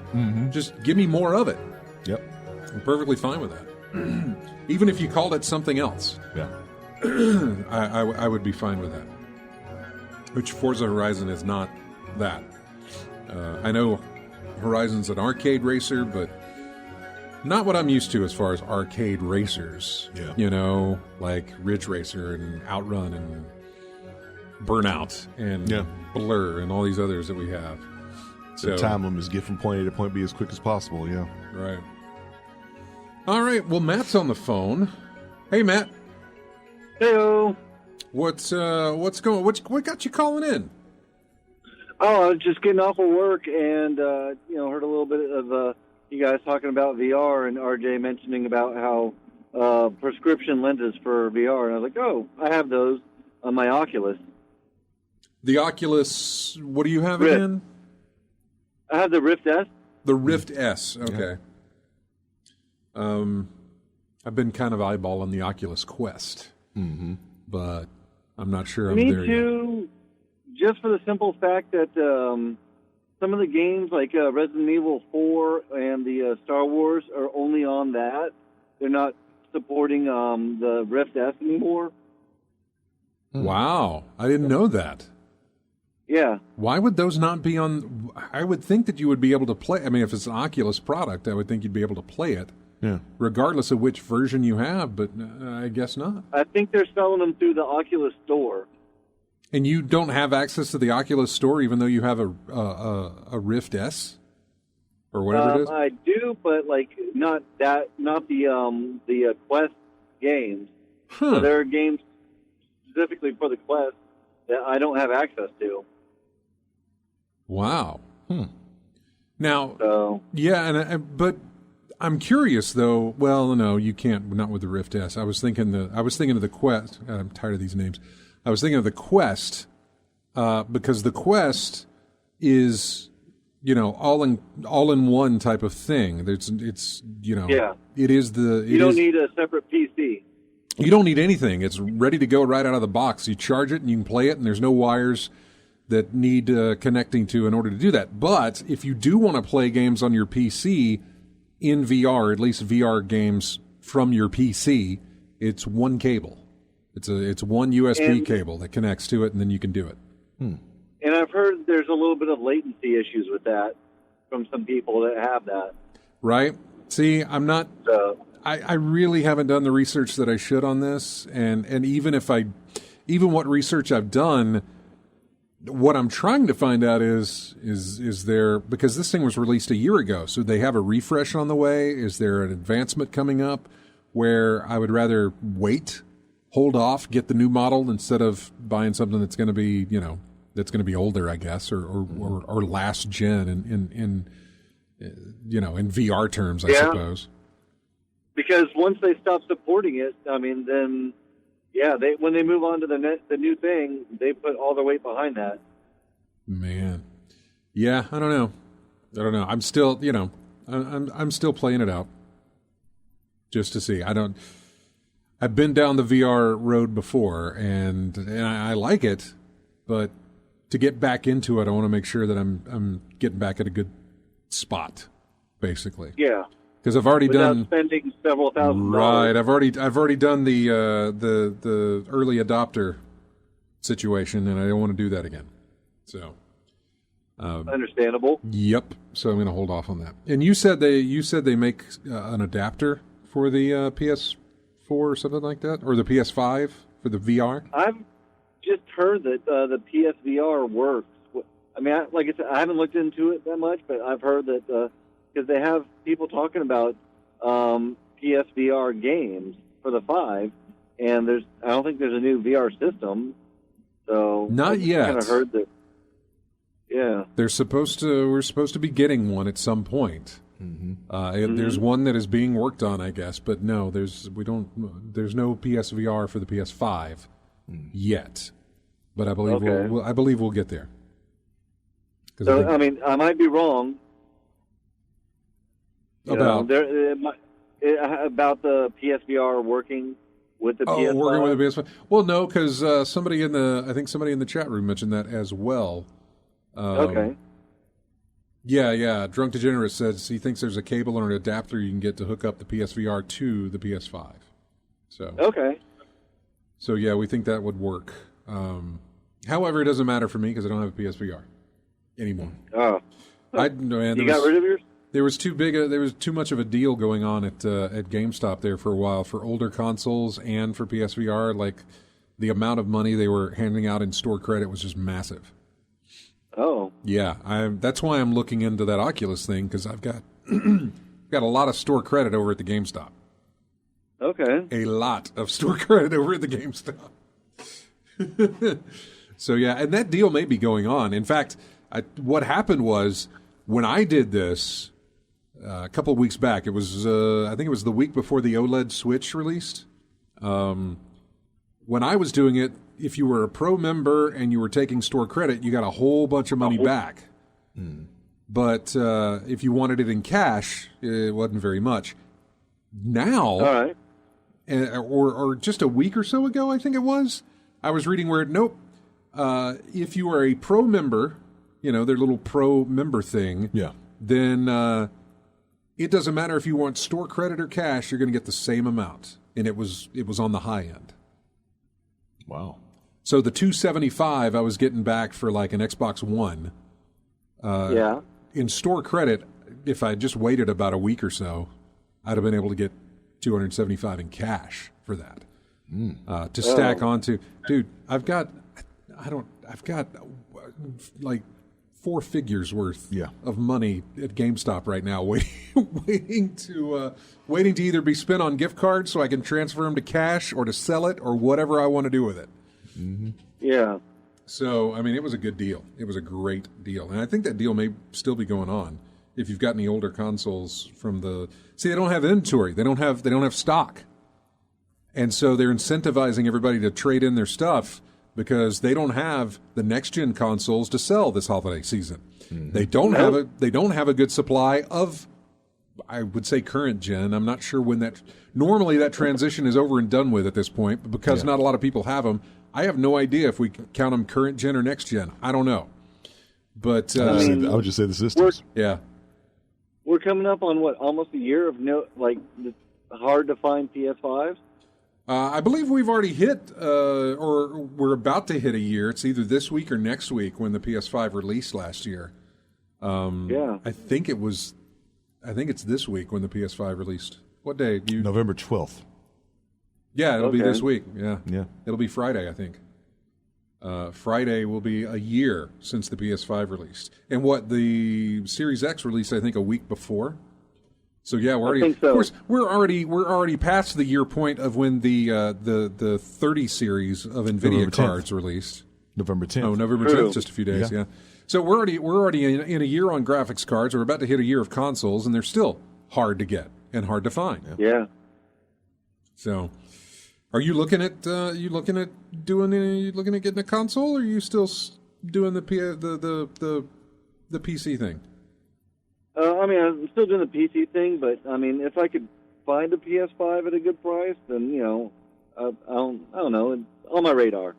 Just give me more of it. Yep. I'm perfectly fine with that. Even if you called it something else. Yeah. I would be fine with that. Which Forza Horizon is not that. I know Horizon's an arcade racer, but not what I'm used to as far as arcade racers. Yeah. You know, like Ridge Racer and Outrun and Burnout and Blur and all these others that we have. So the time limit is get from point A to point B as quick as possible, yeah. Right. All right, well, Matt's on the phone. Hey, Matt. Heyo. What's going? What got you calling in? Oh, I was just getting off of work and heard a little bit of you guys talking about VR and RJ mentioning about how prescription lenses for VR, and I was like, oh, I have those on my Oculus. The Oculus. What do you have Rift. again? I have the Rift S. The Rift S. Okay. I've been kind of eyeballing the Oculus Quest, but I'm not sure I'm Me there too. Just for the simple fact that some of the games like Resident Evil 4 and the Star Wars are only on that. They're not supporting the Rift S anymore. yet. Wow, I didn't know that. Yeah. Why would those not be on? I would think that you would be able to play. I mean, if it's an Oculus product, I would think you'd be able to play it. Yeah. Regardless of which version you have, but I guess not. I think they're selling them through the Oculus Store. And you don't have access to the Oculus Store, even though you have a Rift S or whatever it is. I do, but not the Quest games. So there are games specifically for the Quest that I don't have access to. Wow. Now, So but I'm curious though. Well, no, you can't. Not with the Rift S. I was thinking of the Quest. I'm tired of these names. I was thinking of the Quest because the Quest is, all in one type of thing. It is you don't need a separate PC. You don't need anything. It's ready to go right out of the box. You charge it and you can play it, and there's no wires that need connecting to in order to do that. But if you do want to play games on your PC in VR, at least VR games from your PC, it's one cable. It's one USB cable that connects to it, and then you can do it. And I've heard there's a little bit of latency issues with that from some people that have that. Right? See, I'm not. I really haven't done the research that I should on this, and even what research I've done, what I'm trying to find out is there, because this thing was released a year ago, so they have a refresh on the way. Is there an advancement coming up where I would rather wait? Hold off, get the new model instead of buying something that's going to be, that's going to be older, I guess, or last gen in VR terms, I suppose. Because once they stop supporting it, I mean, then when they move on to the new thing, they put all their weight behind that. Man, yeah, I don't know. I'm still, I'm still playing it out just to see. I've been down the VR road before, and I like it, but to get back into it, I want to make sure that I'm getting back at a good spot, basically. Yeah, because I've already done spending several $1,000. Right, I've already done the early adopter situation, and I don't want to do that again. So, understandable. Yep. So I'm going to hold off on that. And you said they make an adapter for the PS4 or something like that, or the PS5 for the VR. I've just heard that the PSVR works. I mean, like I said, I haven't looked into it that much, but I've heard that because they have people talking about PSVR games for the 5, and I don't think there's a new VR system. So not yet. Kind of heard that. Yeah, we're supposed to be getting one at some point. There's one that is being worked on, I guess, but no, there's no PSVR for the PS5 yet. But I believe we'll get there. So I mean, I might be wrong about about the PSVR working with the PS5. Working with the PS5. Well, no, because somebody in the chat room mentioned that as well. Okay. Yeah. Drunk Degenerate says he thinks there's a cable or an adapter you can get to hook up the PSVR to the PS5. So okay. So yeah, we think that would work. However, it doesn't matter for me because I don't have a PSVR anymore. Oh. You got rid of yours? There was too much of a deal going on at GameStop there for a while for older consoles and for PSVR. Like the amount of money they were handing out in store credit was just massive. Oh. Yeah, that's why I'm looking into that Oculus thing because I've got got a lot of store credit over at the GameStop. Okay. A lot of store credit over at the GameStop. So yeah, and that deal may be going on. In fact, what happened was when I did this a couple of weeks back, it was I think it was the week before the OLED Switch released. When I was doing it, if you were a pro member and you were taking store credit, you got a whole bunch of money back. But if you wanted it in cash, it wasn't very much. Now, all right, or just a week or so ago, I think it was, I was reading where, if you are a pro member, their little pro member thing, then it doesn't matter if you want store credit or cash, you're going to get the same amount. And it was on the high end. Wow. So the $275 I was getting back for like an Xbox One. In store credit, if I just waited about a week or so, I'd have been able to get $275 in cash for that. To stack onto, dude, I've got like 4 figures worth of money at GameStop right now, waiting to either be spent on gift cards so I can transfer them to cash or to sell it or whatever I want to do with it. Yeah. So, I mean, it was a good deal. It was a great deal. And I think that deal may still be going on if you've got any older consoles from the... See, they don't have inventory. They don't have stock. And so they're incentivizing everybody to trade in their stuff because they don't have the next-gen consoles to sell this holiday season. They don't have a good supply of, I would say, current gen. I'm not sure when that... Normally, that transition is over and done with at this point, but because not a lot of people have them, I have no idea if we count them current gen or next gen. I don't know. But I would just say the systems. We're coming up on almost a year of hard to find PS5s. I believe we've already hit, or we're about to hit a year. It's either this week or next week when the PS5 released last year. I think it's this week when the PS5 released. What day? November 12th. Yeah, it'll be this week. Yeah. It'll be Friday, I think. Friday will be a year since the PS5 released. And the Series X released, I think, a week before. So yeah, we're already, of course, we're already past the year point of when the 30 series of NVIDIA cards released. November 10th. Oh, November 10th, just a few days. Yeah. So we're already in a year on graphics cards. We're about to hit a year of consoles, and they're still hard to get and hard to find. Yeah. So, are you looking at getting a console, or are you still doing the PC thing? I mean, I'm still doing the PC thing, but I mean, if I could find a PS5 at a good price, then I don't know, it's on my radar.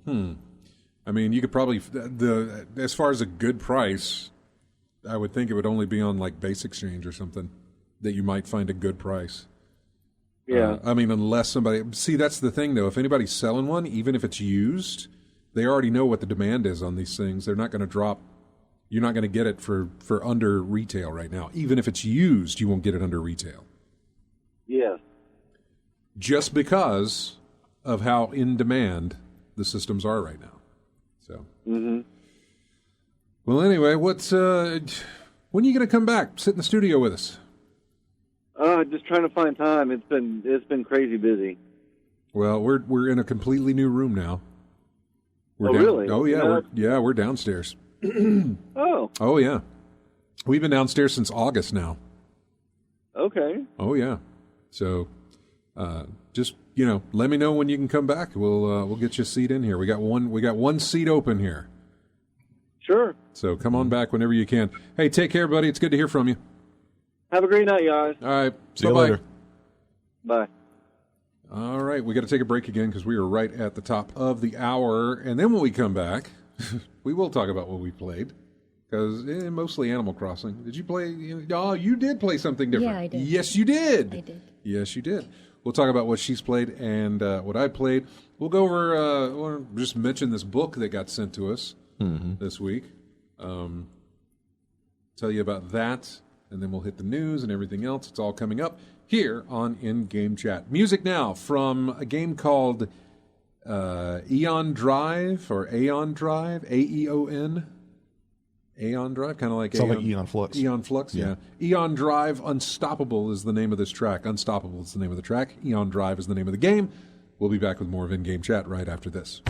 I mean, you could probably as far as a good price, I would think it would only be on like Base Exchange or something that you might find a good price. Yeah. I mean, unless somebody... See, that's the thing, though. If anybody's selling one, even if it's used, they already know what the demand is on these things. They're not going to drop... You're not going to get it for under retail right now. Even if it's used, you won't get it under retail. Yes. Just because of how in demand the systems are right now. So. Well, anyway, when are you going to come back? Sit in the studio with us? Just trying to find time. It's been crazy busy. Well, we're in a completely new room now. Really? Oh yeah, we're downstairs. Oh. Oh yeah, we've been downstairs since August now. Okay. Oh yeah, so just let me know when you can come back. We'll get you a seat in here. We got one seat open here. Sure. So come on back whenever you can. Hey, take care, buddy. It's good to hear from you. Have a great night, guys. All right. See you later. Bye. All right, we got to take a break again because we are right at the top of the hour. And then when we come back, we will talk about what we played. Because mostly Animal Crossing. Did you play? Oh, you did play something different. Yeah, I did. Yes, you did. I did. Yes, you did. We'll talk about what she's played and what I played. We'll go over, or just mention this book that got sent to us this week. Tell you about that. And then we'll hit the news and everything else. It's all coming up here on In-Game Chat. Music now from a game called Aeon Drive, or Aeon Drive, A-E-O-N. Aeon Drive, kind of like Sound like Aeon Flux. Aeon Flux, yeah. Aeon Drive Unstoppable is the name of this track. Unstoppable is the name of the track. Aeon Drive is the name of the game. We'll be back with more of In-Game Chat right after this.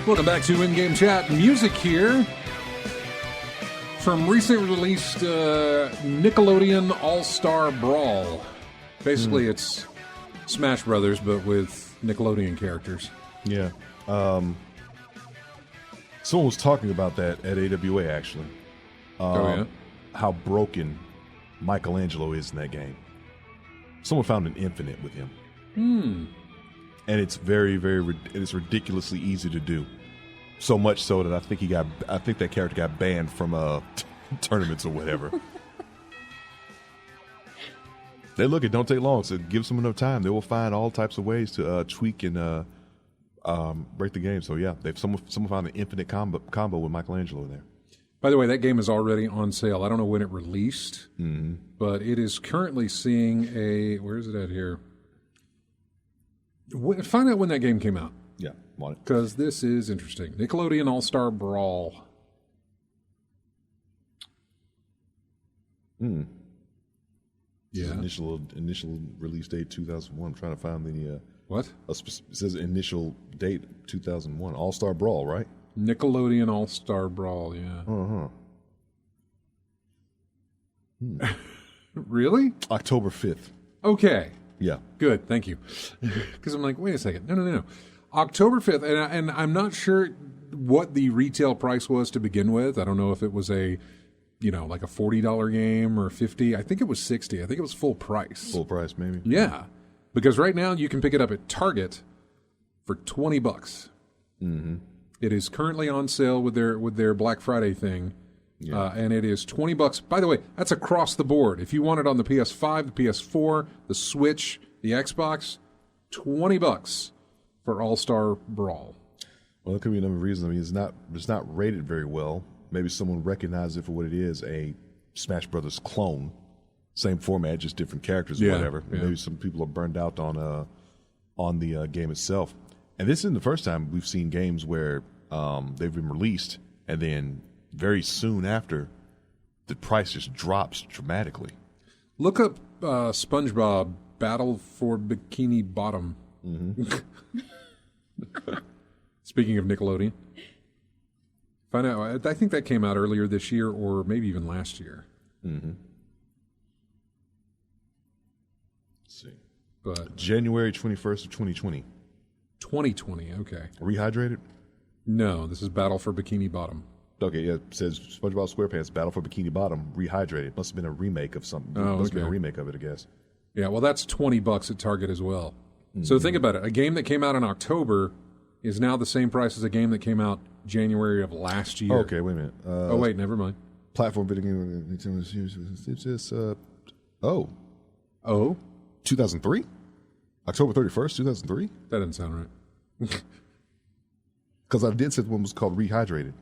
Welcome back to In-Game Chat. Music here from recently released Nickelodeon All-Star Brawl. Basically, it's Smash Brothers, but with Nickelodeon characters. Yeah. Someone was talking about that at AWA, actually. Yeah? How broken Michelangelo is in that game. Someone found an infinite with him. And it's it's ridiculously easy to do. So much so that I think that character got banned from tournaments or whatever. It don't take long, so give them enough time. They will find all types of ways to tweak and break the game. So yeah, someone found an infinite combo with Michelangelo there. By the way, that game is already on sale. I don't know when it released, but it is currently seeing where is it at here? Find out when that game came out. Yeah, want it. Because this is interesting. Nickelodeon All-Star Brawl. Yeah. Yeah. Initial release date 2001. I'm trying to find the what? It says initial date 2001. All-Star Brawl, right? Nickelodeon All-Star Brawl. Yeah. Really? October 5th. Okay. Yeah. Good. Thank you. Because I'm like, wait a second. No. October 5th, and I'm not sure what the retail price was to begin with. I don't know if it was like a $40 game or $50. I think it was $60. I think it was full price. Full price, maybe. Yeah. Because right now you can pick it up at Target for $20. Mm-hmm. It is currently on sale with their Black Friday thing. Yeah. And it is $20. By the way, that's across the board. If you want it on the PS5, the PS4, the Switch, the Xbox, $20 for All-Star Brawl. Well, it could be a number of reasons. I mean, it's not rated very well. Maybe someone recognized it for what it is, a Smash Brothers clone. Same format, just different characters or whatever. Yeah. Maybe some people are burned out on the game itself. And this isn't the first time we've seen games where they've been released and then very soon after, the price just drops dramatically. Look up SpongeBob Battle for Bikini Bottom. Speaking of Nickelodeon. Find out. I think that came out earlier this year or maybe even last year. Let's see. But January 21st of 2020. 2020, okay. Rehydrated? No, this is Battle for Bikini Bottom. Okay, yeah, it says SpongeBob SquarePants Battle for Bikini Bottom Rehydrated. Must have been a remake of something. Must have been a remake of it, I guess. Yeah, well, that's $20 at Target as well. So think about it. A game that came out in October is now the same price as a game that came out January of last year. Okay, wait a minute. Oh, wait, never mind. Platform video game. It's just, 2003? October 31st, 2003? That doesn't sound right. Because I did say the one was called Rehydrated.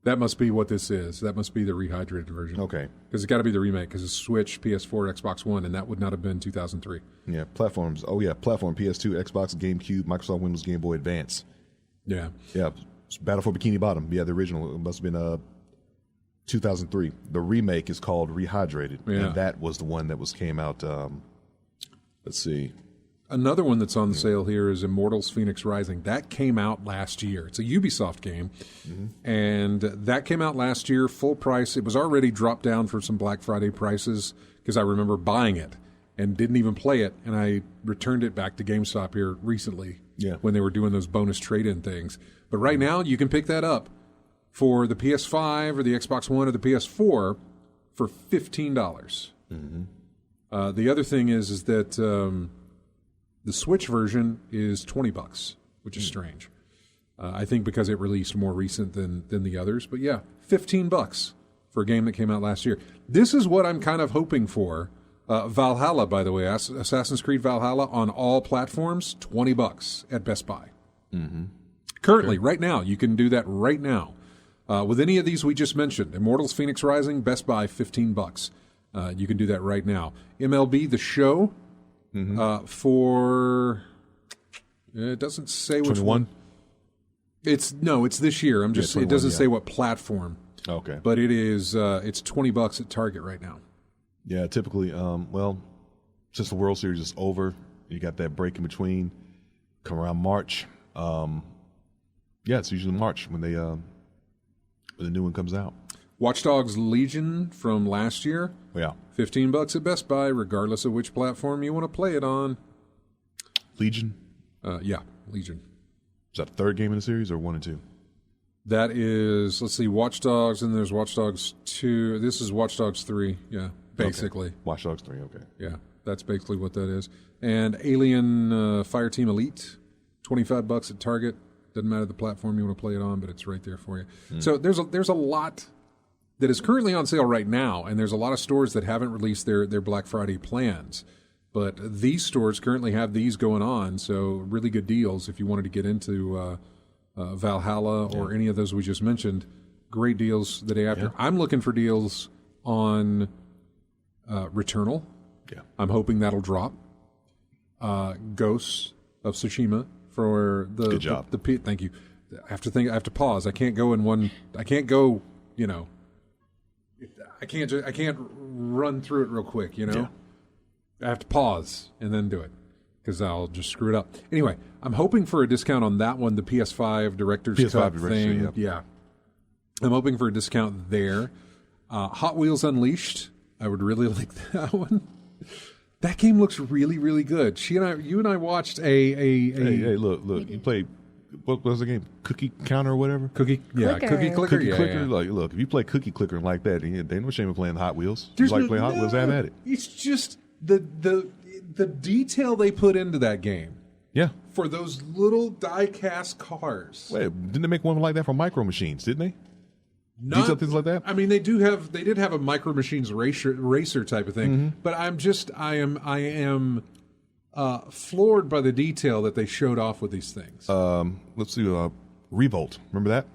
That must be what this is. That must be the rehydrated version. Okay. Because it's got to be the remake, because it's Switch, PS4, Xbox One, and that would not have been 2003. Yeah, platforms. Oh, yeah, platform, PS2, Xbox, GameCube, Microsoft Windows, Game Boy Advance. Yeah. Yeah, Battle for Bikini Bottom. Yeah, the original. It must have been 2003. The remake is called Rehydrated. Yeah. And that was the one that came out, let's see. Another one that's on sale here is Immortals Phoenix Rising. That came out last year. It's a Ubisoft game, and that came out last year, full price. It was already dropped down for some Black Friday prices because I remember buying it and didn't even play it, and I returned it back to GameStop here recently when they were doing those bonus trade-in things. But right now, you can pick that up for the PS5 or the Xbox One or the PS4 for $15. The other thing is that... the Switch version is $20, which is strange. I think because it released more recent than the others. But yeah, $15 for a game that came out last year. This is what I'm kind of hoping for. Valhalla, by the way, Assassin's Creed Valhalla on all platforms, $20 at Best Buy. Currently, right now, you can do that right now. With any of these we just mentioned, Immortals Phoenix Rising, Best Buy, $15. You can do that right now. MLB The Show... for it doesn't say which 21? one. It's this year. I'm just. 21, it doesn't say what platform. Okay, but it is. It's $20 at Target right now. Yeah, typically. Well, since the World Series is over, you got that break in between. Come around March. It's usually March when the new one comes out. Watch Dogs Legion from last year. Yeah. $15 at Best Buy, regardless of which platform you want to play it on. Legion? Yeah, Legion. Is that the third game in the series or 1 and 2? That is, let's see, Watch Dogs, and there's Watch Dogs 2. This is Watch Dogs 3, yeah, basically. Okay. Watch Dogs 3, okay. Yeah, that's basically what that is. And Alien Fireteam Elite, $25 at Target. Doesn't matter the platform you want to play it on, but it's right there for you. So there's a lot that is currently on sale right now, and there's a lot of stores that haven't released their Black Friday plans. But these stores currently have these going on, so really good deals if you wanted to get into Valhalla or any of those we just mentioned. Great deals the day after. Yeah. I'm looking for deals on Returnal. Yeah. I'm hoping that'll drop. Ghosts of Tsushima for the... Good job. Thank you. I have to pause. I can't go in one... I can't go, I can't run through it real quick, Yeah. I have to pause and then do it because I'll just screw it up. Anyway, I'm hoping for a discount on that one, the PS5 Director's Cut thing. Yeah. I'm hoping for a discount there. Hot Wheels Unleashed, I would really like that one. That game looks really, really good. You and I watched Hey, look, you played... What was the game? Cookie Counter or whatever? Cookie Clicker. Cookie Clicker. Like, look, if you play Cookie Clicker like that, ain't no shame in playing Hot Wheels. There's you like playing Hot Wheels, have at it. It's just the detail they put into that game. Yeah. For those little die-cast cars. Wait, didn't they make one like that for Micro Machines, didn't they? Detail things like that? I mean, they did have a Micro Machines racer type of thing, but I am floored by the detail that they showed off with these things. Let's see, Revolt. Remember that?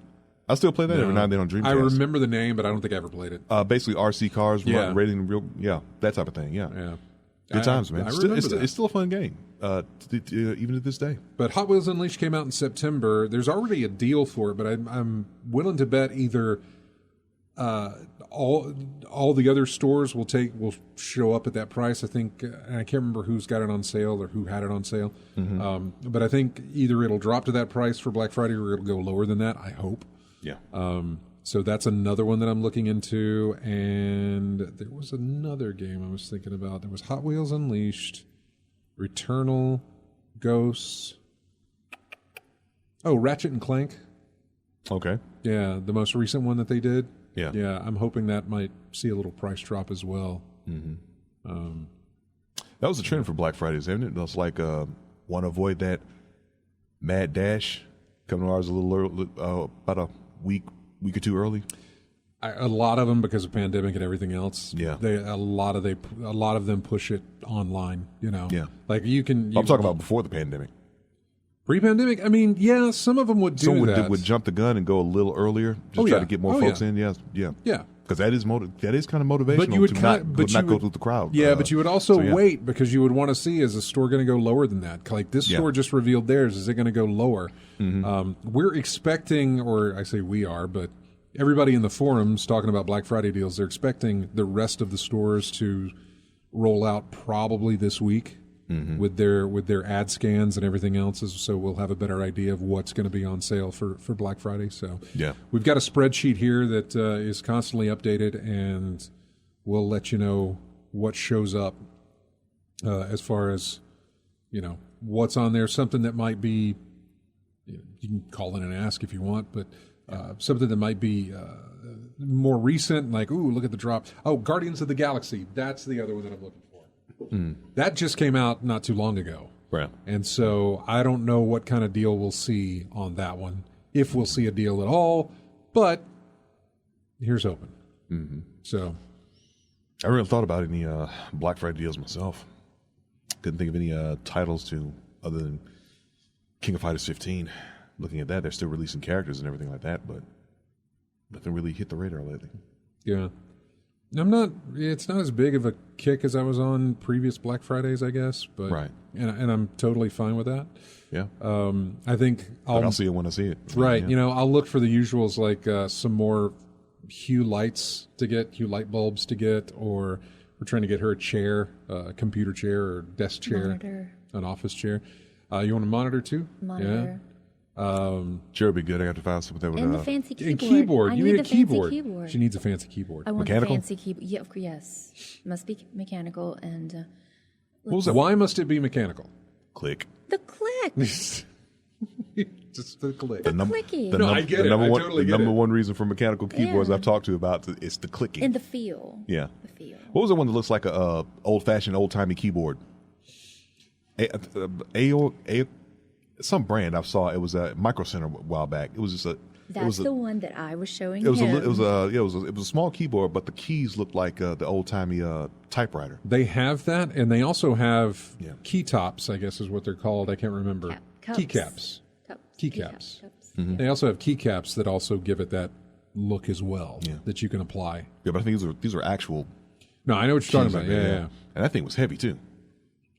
I still play that every now and then on Dreamcast. I remember the name, but I don't think I ever played it. Basically, RC cars, rating that type of thing. Yeah. Good times, man. It's still a fun game, even to this day. But Hot Wheels Unleashed came out in September. There's already a deal for it, but I'm willing to bet either all the other stores will show up at that price. I think, and I can't remember who's got it on sale or who had it on sale. But I think either it'll drop to that price for Black Friday or it'll go lower than that. I hope. Yeah. So that's another one that I'm looking into. And there was another game I was thinking about. There was Hot Wheels Unleashed, Returnal, Ghosts. Oh, Ratchet and Clank. Okay. Yeah, the most recent one that they did. Yeah. Yeah, I'm hoping that might see a little price drop as well. That was a trend for Black Fridays, isn't it? It's like, want to avoid that mad dash coming to ours a little early, about a week or two early. A lot of them, because of pandemic and everything else. Yeah. A lot of them push it online. Yeah. Like you can. I'm talking about before the pandemic. Pre-pandemic, I mean, yeah, some of them would do Some that. would jump the gun and go a little earlier, just try to get more folks in. Yeah. Because that is kind of motivational. But you would not go through the crowd. Yeah, but you would also wait, because you would want to see, is the store going to go lower than that? Like this store just revealed theirs. Is it going to go lower? We're expecting, or I say we are, but everybody in the forums talking about Black Friday deals, they're expecting the rest of the stores to roll out probably this week. With their ad scans and everything else, so we'll have a better idea of what's going to be on sale for Black Friday. So we've got a spreadsheet here that is constantly updated, and we'll let you know what shows up as far as what's on there. Something that might be, you can call in and ask if you want, but something that might be more recent, like look at the drop. Oh, Guardians of the Galaxy. That's the other one that I'm looking for. That just came out not too long ago. Right. And so I don't know what kind of deal we'll see on that one, if we'll see a deal at all, but here's hoping. So I really thought about any Black Friday deals myself. Couldn't think of any titles other than King of Fighters 15. Looking at that, they're still releasing characters and everything like that, but nothing really hit the radar lately. Yeah. It's not as big of a kick as I was on previous Black Fridays, I guess. But, right. And I'm totally fine with that. Yeah. I think I'll see it when I see it. Right. Yeah. I'll look for the usuals, like some more Hue lights to get, Hue light bulbs to get, or we're trying to get her a chair, a computer chair or desk chair, Monitor. An office chair. You want a monitor too? Monitor. Yeah. Sure, it'd be good. I got to find something that would. And the fancy keyboard. Keyboard. You need a keyboard. She needs a fancy keyboard. I want mechanical? a fancy keyboard. Yeah, yes. Must be mechanical. And what was it? Why must it be mechanical? Click. The click. Just the click. Clicky. I get it. I totally get the number it. one reason for mechanical keyboards I've talked to about is the clicking. And the feel. Yeah. The feel. What was the one that looks like a old-fashioned, old-timey keyboard? Some brand I saw. It was a Micro Center a while back. It was just a. That's the one that I was showing it was him. it was a small keyboard, but the keys looked like the old-timey typewriter. They have that, and they also have key tops, I guess is what they're called. I can't remember. Keycaps. Keycaps. They also have keycaps that also give it that look as well that you can apply. Yeah, but I think these are actual. No, I know what you're talking about. Yeah. And that thing was heavy too.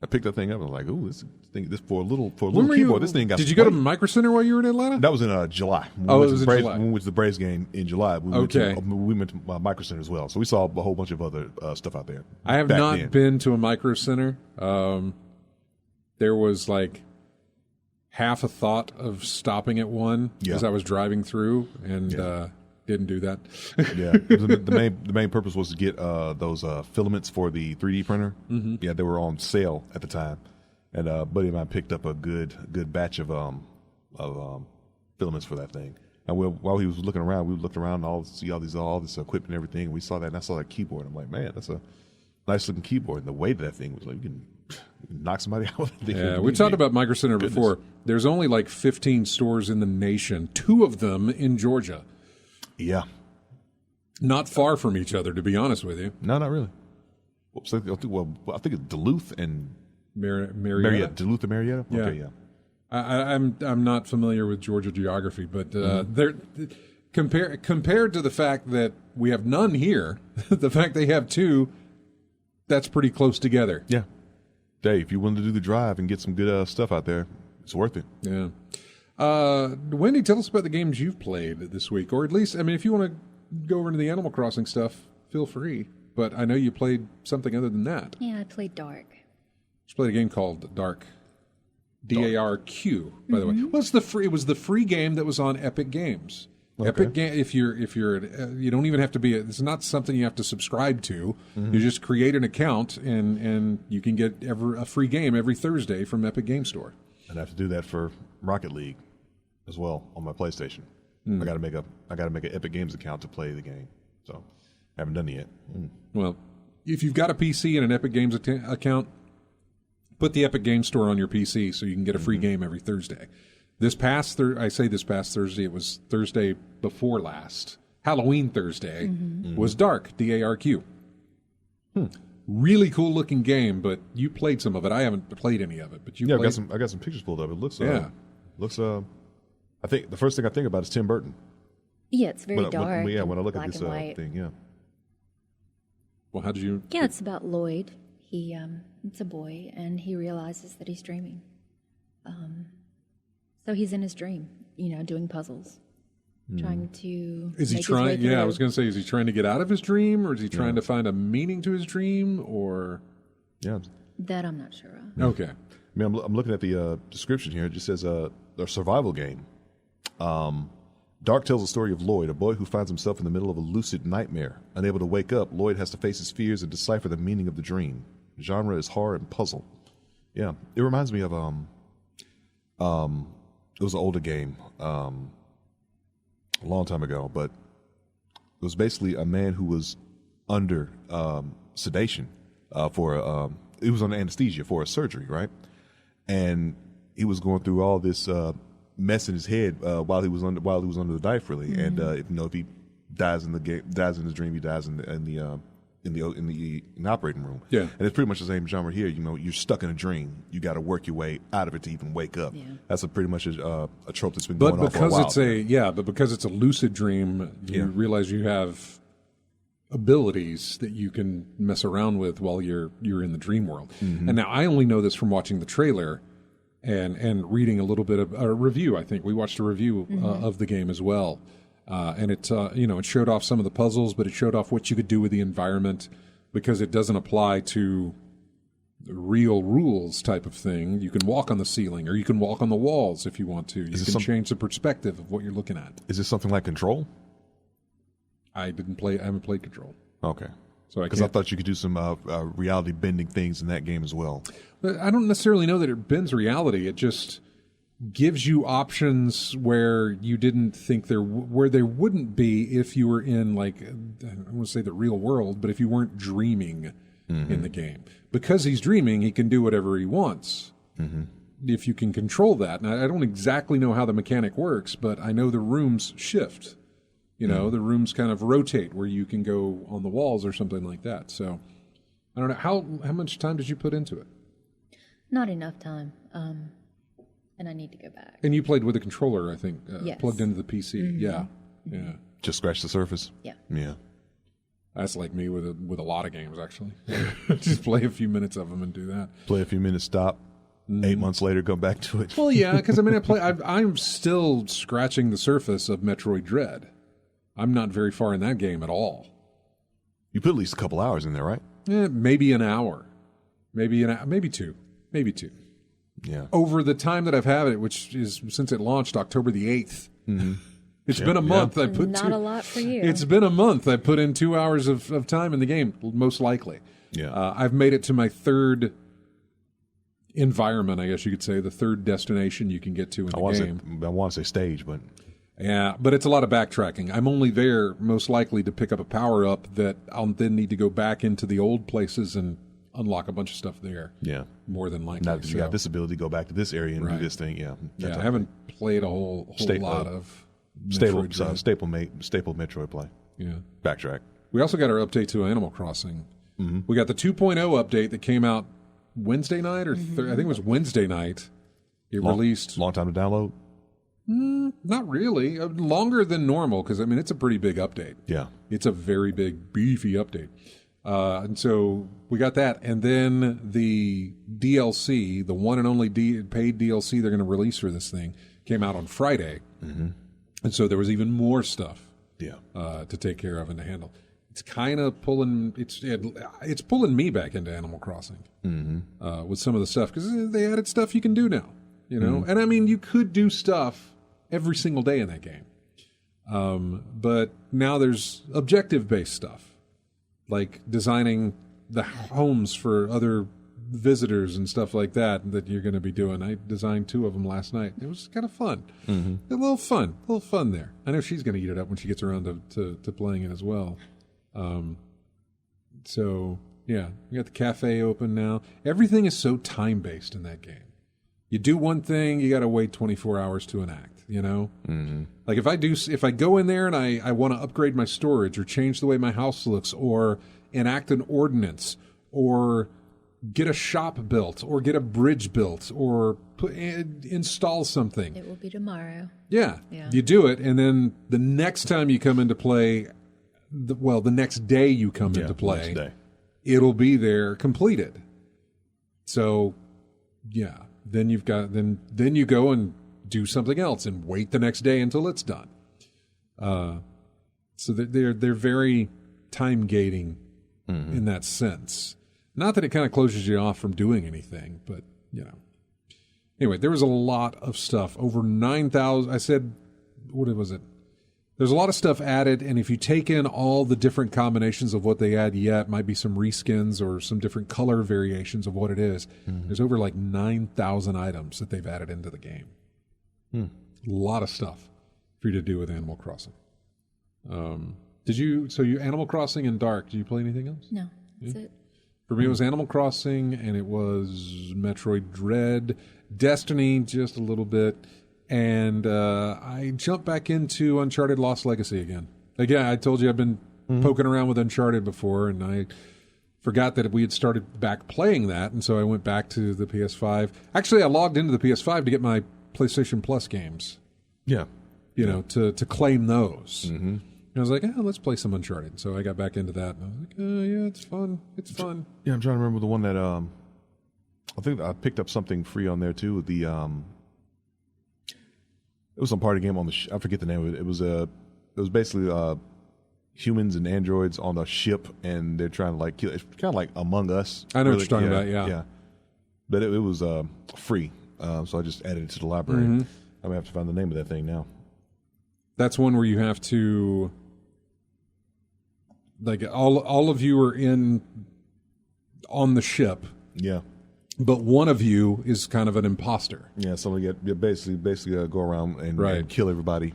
I picked that thing up and was like, "Ooh, this for a little keyboard. This thing got." Did you go to Micro Center while you were in Atlanta? That was in July. It was in July. When we went to the Braves game in July. We went to Micro Center as well, so we saw a whole bunch of other stuff out there. I have not been to a Micro Center. There was like half a thought of stopping at one as I was driving through, and didn't do that. The main purpose was to get those filaments for the 3D printer. Yeah, they were on sale at the time, and a buddy of mine picked up a good batch of filaments for that thing. And while he was looking around, we looked around and see all this equipment and everything. And we saw that, and I saw that keyboard. I'm like, man, that's a nice looking keyboard. And the way that thing was, like, you can knock somebody out with it. Yeah, we talked about Micro Center before. There's only like 15 stores in the nation, 2 of them in Georgia. Yeah. Not far from each other, to be honest with you. No, not really. I think it's Duluth and Marietta. Duluth and Marietta? Yeah. Okay, yeah. I'm not familiar with Georgia geography, but they're compared to the fact that we have none here, the fact they have 2, that's pretty close together. Yeah. Dave, if you wanted to do the drive and get some good stuff out there, it's worth it. Yeah. Wendy, tell us about the games you've played this week, or at least, I mean, if you want go over into the Animal Crossing stuff, feel free. But I know you played something other than that. Yeah, I played Dark. Just played a game called Dark. DARQ, by the way. Well, it was the free game that was on Epic Games. Okay. Epic Game. If you're, you don't even have to be. It's not something you have to subscribe to. You just create an account, and you can get a free game every Thursday from Epic Game Store. And I have to do that for Rocket League as well on my PlayStation. I got to make an Epic Games account to play the game. So I haven't done it yet. Well, if you've got a PC and an Epic Games account, put the Epic Game Store on your PC so you can get a free game every Thursday. This past Thursday, it was Thursday before last. Halloween Thursday was Dark, DARQ. Really cool looking game, but you played some of it. I haven't played any of it, but you played. I got some pictures pulled up. It looks I think the first thing I think about is Tim Burton. Yeah, it's very dark. When I look at this white. thing, yeah. Well, how did you? Yeah, it's about Lloyd. It's a boy, and he realizes that he's dreaming. So he's in his dream, doing puzzles, trying to. Is he trying? Yeah, I was going to say, is he trying to get out of his dream, or is he trying to find a meaning to his dream, or? Yeah. That I'm not sure of. Okay. I mean, I'm looking at the description here. It just says a survival game. Dark tells the story of Lloyd, a boy who finds himself in the middle of a lucid nightmare. Unable to wake up, Lloyd has to face his fears and decipher the meaning of the dream. The genre is horror and puzzle. Yeah, it reminds me of it was an older game a long time ago, but it was basically a man who was under sedation for he was on anesthesia for a surgery, right? And he was going through all this mess in his head while he was under the knife, really. And if he dies in the game, dies in his dream, he dies in the operating room. Yeah. And it's pretty much the same genre here. You're stuck in a dream. You got to work your way out of it to even wake up. Yeah. That's pretty much a trope that's been going on for a while. But because it's a lucid dream, you realize you have abilities that you can mess around with while you're in the dream world. And now I only know this from watching the trailer and reading a little bit of a review. I think we watched a review of the game as well. And it showed off some of the puzzles, but it showed off what you could do with the environment because it doesn't apply to real rules type of thing. You can walk on the ceiling or you can walk on the walls if you want to. You can change the perspective of what you're looking at. Is this something like Control? I haven't played Control. Okay. Because I thought you could do some reality bending things in that game as well. But I don't necessarily know that it bends reality. It just gives you options where you didn't think there wouldn't be if you were in, like, I don't want to say the real world, but if you weren't dreaming in the game. Because he's dreaming, he can do whatever he wants. If you can control that. Now, I don't exactly know how the mechanic works, but I know the rooms shift. The rooms kind of rotate where you can go on the walls or something like that. So I don't know. How much time did you put into it? Not enough time. And I need to go back. And you played with a controller, I think, yes. plugged into the PC. Yeah. Just scratch the surface? Yeah. That's like me with a lot of games, actually. Just play a few minutes of them and do that. Play a few minutes, stop. 8 months later, go back to it. Well, yeah, because I'm still scratching the surface of Metroid Dread. I'm not very far in that game at all. You put at least a couple hours in there, right? Maybe an hour. Maybe two. Yeah. Over the time that I've had it, which is since it launched October the 8th. It's been a month. I put not a lot for you. It's been a month. I put in 2 hours of time in the game, most likely. Yeah. I've made it to my third environment, I guess you could say, the third destination you can get to in the game. I want to say stage, but... Yeah, but it's a lot of backtracking. I'm only there, most likely, to pick up a power-up that I'll then need to go back into the old places and unlock a bunch of stuff there. Yeah. More than likely. Now that you got this ability, go back to this area and do this thing. Yeah. Yeah, I haven't played a whole lot of staple Metroid play. Yeah. Backtrack. We also got our update to Animal Crossing. We got the 2.0 update that came out Wednesday night, or I think it was Wednesday night. Released. Long time to download? Not really. Longer than normal, because, it's a pretty big update. Yeah. It's a very big, beefy update. And so we got that. And then the DLC, the one and only paid DLC they're going to release for this thing, came out on Friday. And so there was even more stuff to take care of and to handle. It's kind of pulling it's pulling me back into Animal Crossing with some of the stuff, because they added stuff you can do now, you know. And I mean, you could do stuff every single day in that game, but now there's objective-based stuff, like designing the homes for other visitors and stuff like that you're going to be doing. I designed 2 of them last night. It was kind of fun. A little fun there. I know she's going to eat it up when she gets around to playing it as well. So yeah, we got the cafe open now. Everything is so time-based in that game. You do one thing, you got to wait 24 hours to enact, you know? Like if I go in there and I want to upgrade my storage or change the way my house looks or enact an ordinance or get a shop built or get a bridge built or install something. It will be tomorrow. Yeah. You do it, and then the next time you come into play, the next day you come into play, it'll be there completed. So, yeah, then you've got then you go and do something else and wait the next day until it's done. So they're very time gating in that sense. Not that it kind of closes you off from doing anything, but, you know. Anyway, there was a lot of stuff. Over 9,000. I said, what was it? There's a lot of stuff added, and if you take in all the different combinations of what they add, it might be some reskins or some different color variations of what it is. There's over like 9,000 items that they've added into the game. A lot of stuff for you to do with Animal Crossing. Animal Crossing and Dark, did you play anything else? No, that's it. For me, it was Animal Crossing, and it was Metroid Dread, Destiny just a little bit, and I jumped back into Uncharted Lost Legacy again. Again, I told you I've been poking around with Uncharted before, and I forgot that we had started back playing that, and so I went back to the PS5. Actually, I logged into the PS5 to get my PlayStation Plus games. Yeah. You know, to claim those. And I was like, let's play some Uncharted. So I got back into that. And I was like, yeah, it's fun. It's fun. Yeah, I'm trying to remember the one that I think I picked up something free on there too. It was some party game on the. I forget the name of it. It was basically humans and androids on a ship, and they're trying to like kill. It's kind of like Among Us. I know what you're talking about. Yeah. But it was free, so I just added it to the library. I'm gonna have to find the name of that thing now. That's one where you have to. Like all of you are on the ship. Yeah. But one of you is kind of an imposter. Yeah, so you basically go around and kill everybody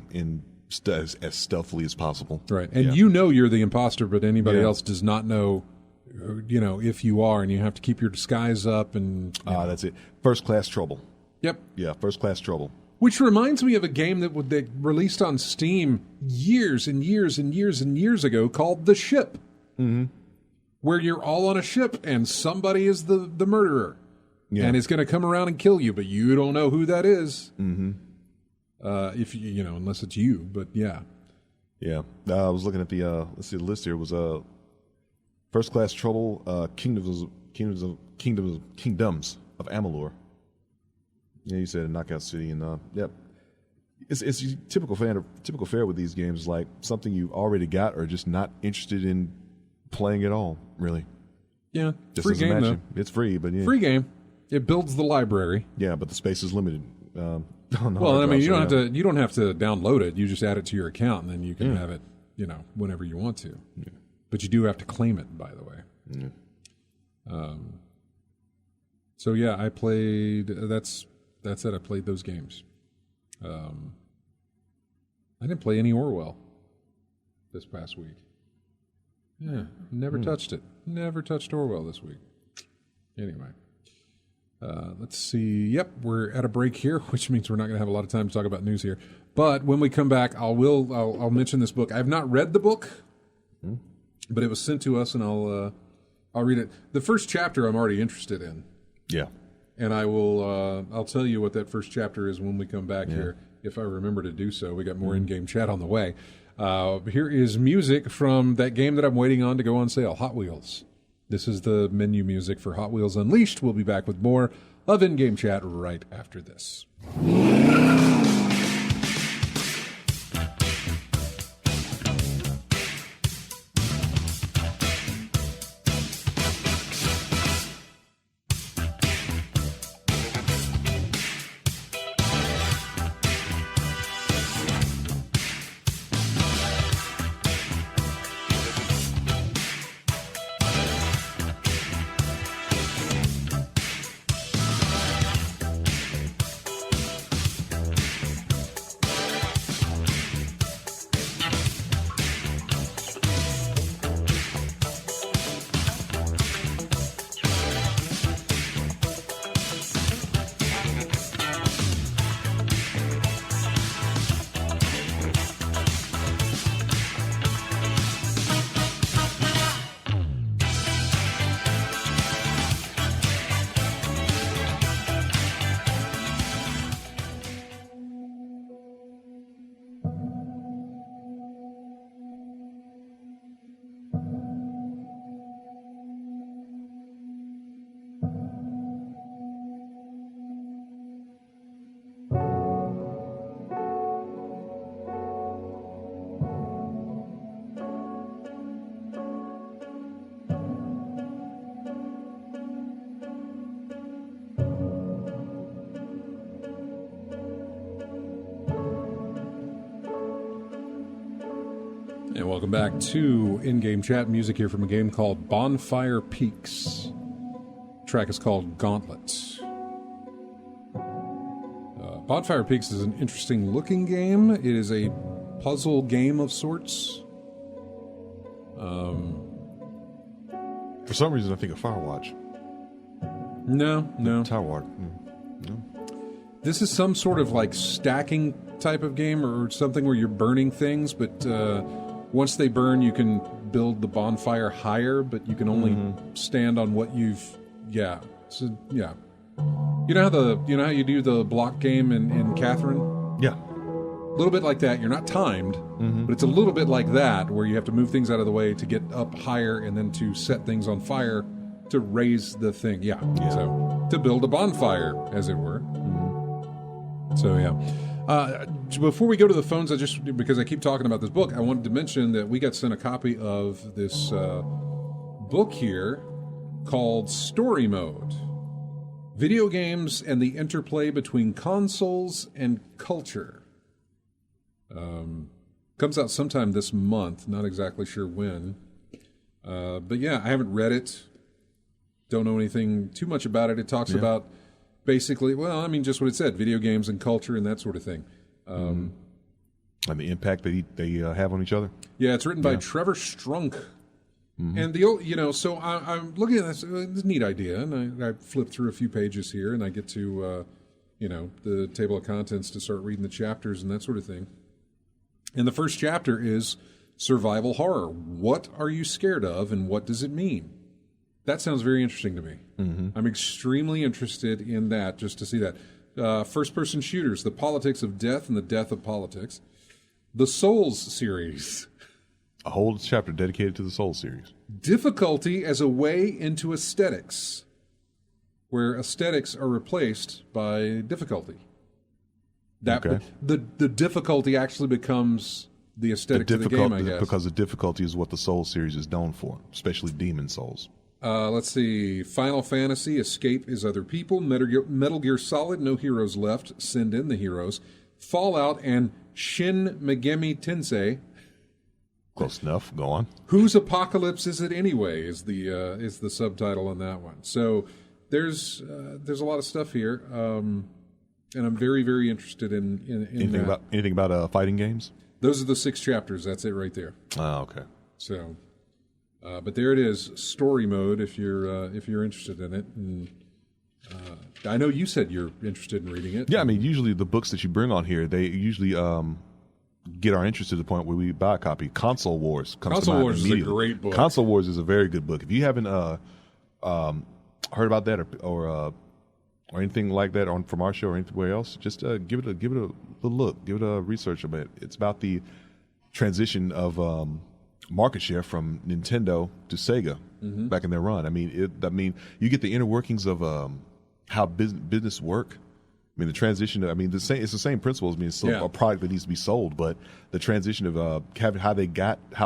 as stealthily as possible. Right. And you know you're the imposter, but anybody else does not know, you know, if you are, and you have to keep your disguise up and that's it. First Class Trouble. Yep. Yeah, First Class Trouble. Which reminds me of a game that released on Steam years and years and years and years ago called The Ship. Where you're all on a ship and somebody is the murderer. Yeah. And it's going to come around and kill you, but you don't know who that is. If you know, unless it's you, but yeah. Yeah. I was looking at the list here. It was First Class Trouble, Kingdoms of Amalur. Yeah, you said Knockout City, and it's typical fare with these games. Like something you already got or just not interested in playing at all. Really, yeah. Just free game though. It's free, but free game. It builds the library. Yeah, but the space is limited. Well, I mean, you don't have to download it. You just add it to your account, and then you can have it, you know, whenever you want to. Yeah. But you do have to claim it, by the way. Yeah. So yeah, I played. That's it. I played those games. I didn't play any Orwell this past week. Yeah, never touched it. Never touched Orwell this week. Anyway, let's see. Yep, we're at a break here, which means we're not going to have a lot of time to talk about news here. But when we come back, I'll mention this book. I have not read the book, but it was sent to us, and I'll read it. The first chapter I'm already interested in. Yeah. And I'll tell you what that first chapter is when we come back here, if I remember to do so. We got more in-game chat on the way. Here is music from that game that I'm waiting on to go on sale, Hot Wheels. This is the menu music for Hot Wheels Unleashed. We'll be back with more of in-game chat right after this. And welcome back to in-game chat music here from a game called Bonfire Peaks. The track is called Gauntlet. Bonfire Peaks is an interesting looking game. It is a puzzle game of sorts. For some reason, I think of Firewatch. No. Tower. No. This is some sort of like stacking type of game or something where you're burning things, but once they burn, you can build the bonfire higher, but you can only stand on what you've... Yeah. So, yeah. You know how you do the block game in Catherine? Yeah. A little bit like that. You're not timed, but it's a little bit like that, where you have to move things out of the way to get up higher and then to set things on fire to raise the thing. Yeah. So, to build a bonfire, as it were. So, yeah. Before we go to the phones, because I keep talking about this book, I wanted to mention that we got sent a copy of this book here called Story Mode. Video games and the interplay between consoles and culture. Comes out sometime this month, not exactly sure when. But yeah, I haven't read it. Don't know anything too much about it. It talks about basically, just what it said, video games and culture and that sort of thing. And the impact they have on each other? Yeah, it's written by Trevor Strunk. And so I'm looking at this. It's a neat idea, and I flip through a few pages here, and I get to, the table of contents to start reading the chapters and that sort of thing. And the first chapter is survival horror. What are you scared of, and what does it mean? That sounds very interesting to me. I'm extremely interested in that, just to see that. First-person shooters, the politics of death and the death of politics. The Souls series. A whole chapter dedicated to the Souls series. Difficulty as a way into aesthetics, where aesthetics are replaced by difficulty. The difficulty actually becomes the aesthetic of the game, I guess. Because the difficulty is what the Souls series is known for, especially Demon Souls. Let's see. Final Fantasy, Escape is Other People. Metal Gear Solid, No Heroes Left, Send in the Heroes. Fallout and Shin Megami Tensei. Close enough. Go on. Whose apocalypse is it anyway? Is the subtitle on that one. So there's a lot of stuff here, and I'm very, very interested in anything about fighting games. Those are the 6 chapters. That's it right there. Oh, okay. So, but there it is, story mode. If you're interested in it, and I know you said you're interested in reading it. Yeah, usually the books that you bring on here, they usually get our interest to the point where we buy a copy. Console Wars comes to mind immediately. Is a great book. Console Wars is a very good book. If you haven't heard about that or anything like that from our show or anywhere else, just give it a look. Give it a research a bit. It's about the transition of market share from Nintendo to Sega back in their run. You get the inner workings of how business work. The transition of, it's the same principle as a product that needs to be sold, but the transition of how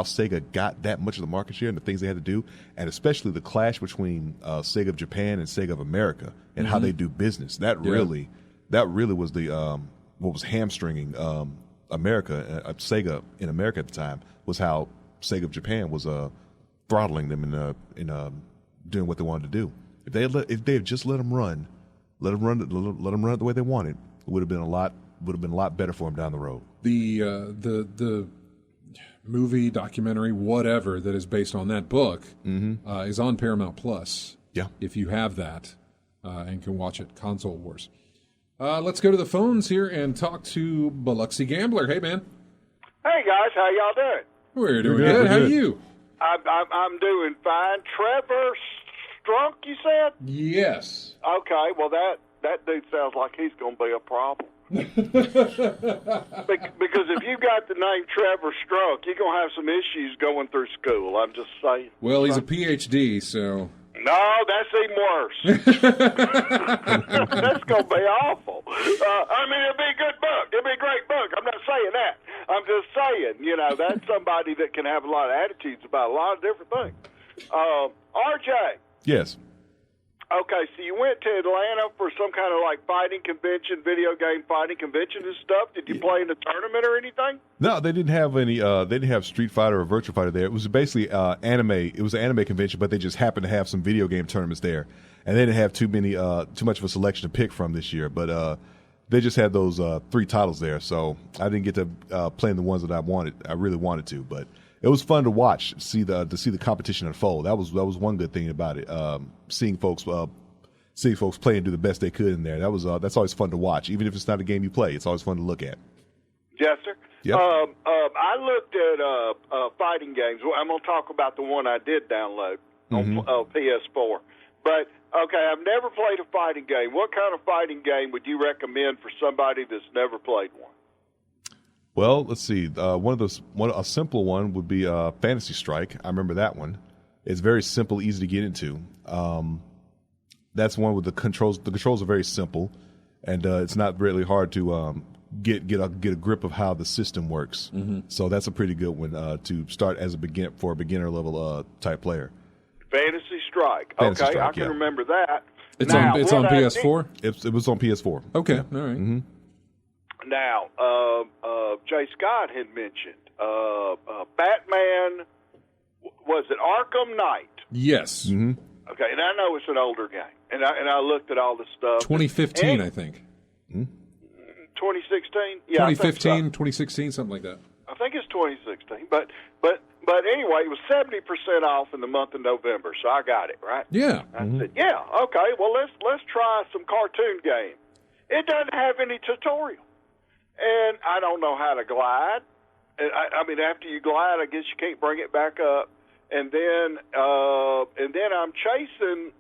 Sega got that much of the market share and the things they had to do, and especially the clash between Sega of Japan and Sega of America and how they do business. That really was the what was hamstringing Sega in America at the time, was how Sega of Japan was throttling them in doing what they wanted to do. If they had just let them run it the way they wanted, it would have been a lot better for them down the road. The movie, documentary, whatever that is based on that book is on Paramount Plus. Yeah, if you have that and can watch it. Console Wars. Let's go to the phones here and talk to Biloxi Gambler. Hey, man. Hey guys, how y'all doing? We're doing good. How are you? I'm doing fine. Trevor Strunk, you said? Yes. Okay, well that dude sounds like he's going to be a problem. Because if you got the name Trevor Strunk, you're going to have some issues going through school. I'm just saying. Well, he's a PhD, so. No, that's even worse. That's going to be awful. It'll be a good book. It'll be a great book. I'm not saying that. I'm just saying, that's somebody that can have a lot of attitudes about a lot of different things. RJ. Yes. Okay, so you went to Atlanta for some kind of like fighting convention, video game fighting convention and stuff. Did you play in a tournament or anything? No, they didn't have any. They didn't have Street Fighter or Virtua Fighter there. It was basically anime. It was an anime convention, but they just happened to have some video game tournaments there, and they didn't have too much of a selection to pick from this year. But they just had those 3 titles there, so I didn't get to play in the ones that I really wanted to, but. It was fun to watch, to see the competition unfold. That was one good thing about it. Seeing folks play and do the best they could in there. That's always fun to watch, even if it's not a game you play. It's always fun to look at. Yes, sir. Yep. I looked at fighting games. Well, I'm going to talk about the one I did download on PS4. But okay, I've never played a fighting game. What kind of fighting game would you recommend for somebody that's never played one? Well, let's see. A simple one would be Fantasy Strike. I remember that one. It's very simple, easy to get into. That's one with the controls. The controls are very simple, and it's not really hard to get a grip of how the system works. Mm-hmm. So that's a pretty good one to start as a beginner level type player. Fantasy Strike. Fantasy Okay, Strike, I can yeah. remember that. It's Now, on PS4? It was on PS4. Okay, Yeah. all right. Mm-hmm. Now, Jay Scott had mentioned Batman. Was it Arkham Knight? Yes. Mm-hmm. Okay, and I know it's an older game, and I looked at all the stuff. 2015, I think. 2016. Yeah, 2015, I think so. 2016, something like that. I think it's 2016. But anyway, it was 70% off in the month of November, so I got it right. Yeah. I said, yeah, okay. Well, let's try some cartoon game. It doesn't have any tutorial. And I don't know how to glide. I mean, after you glide, I guess you can't bring it back up. And then I'm chasing.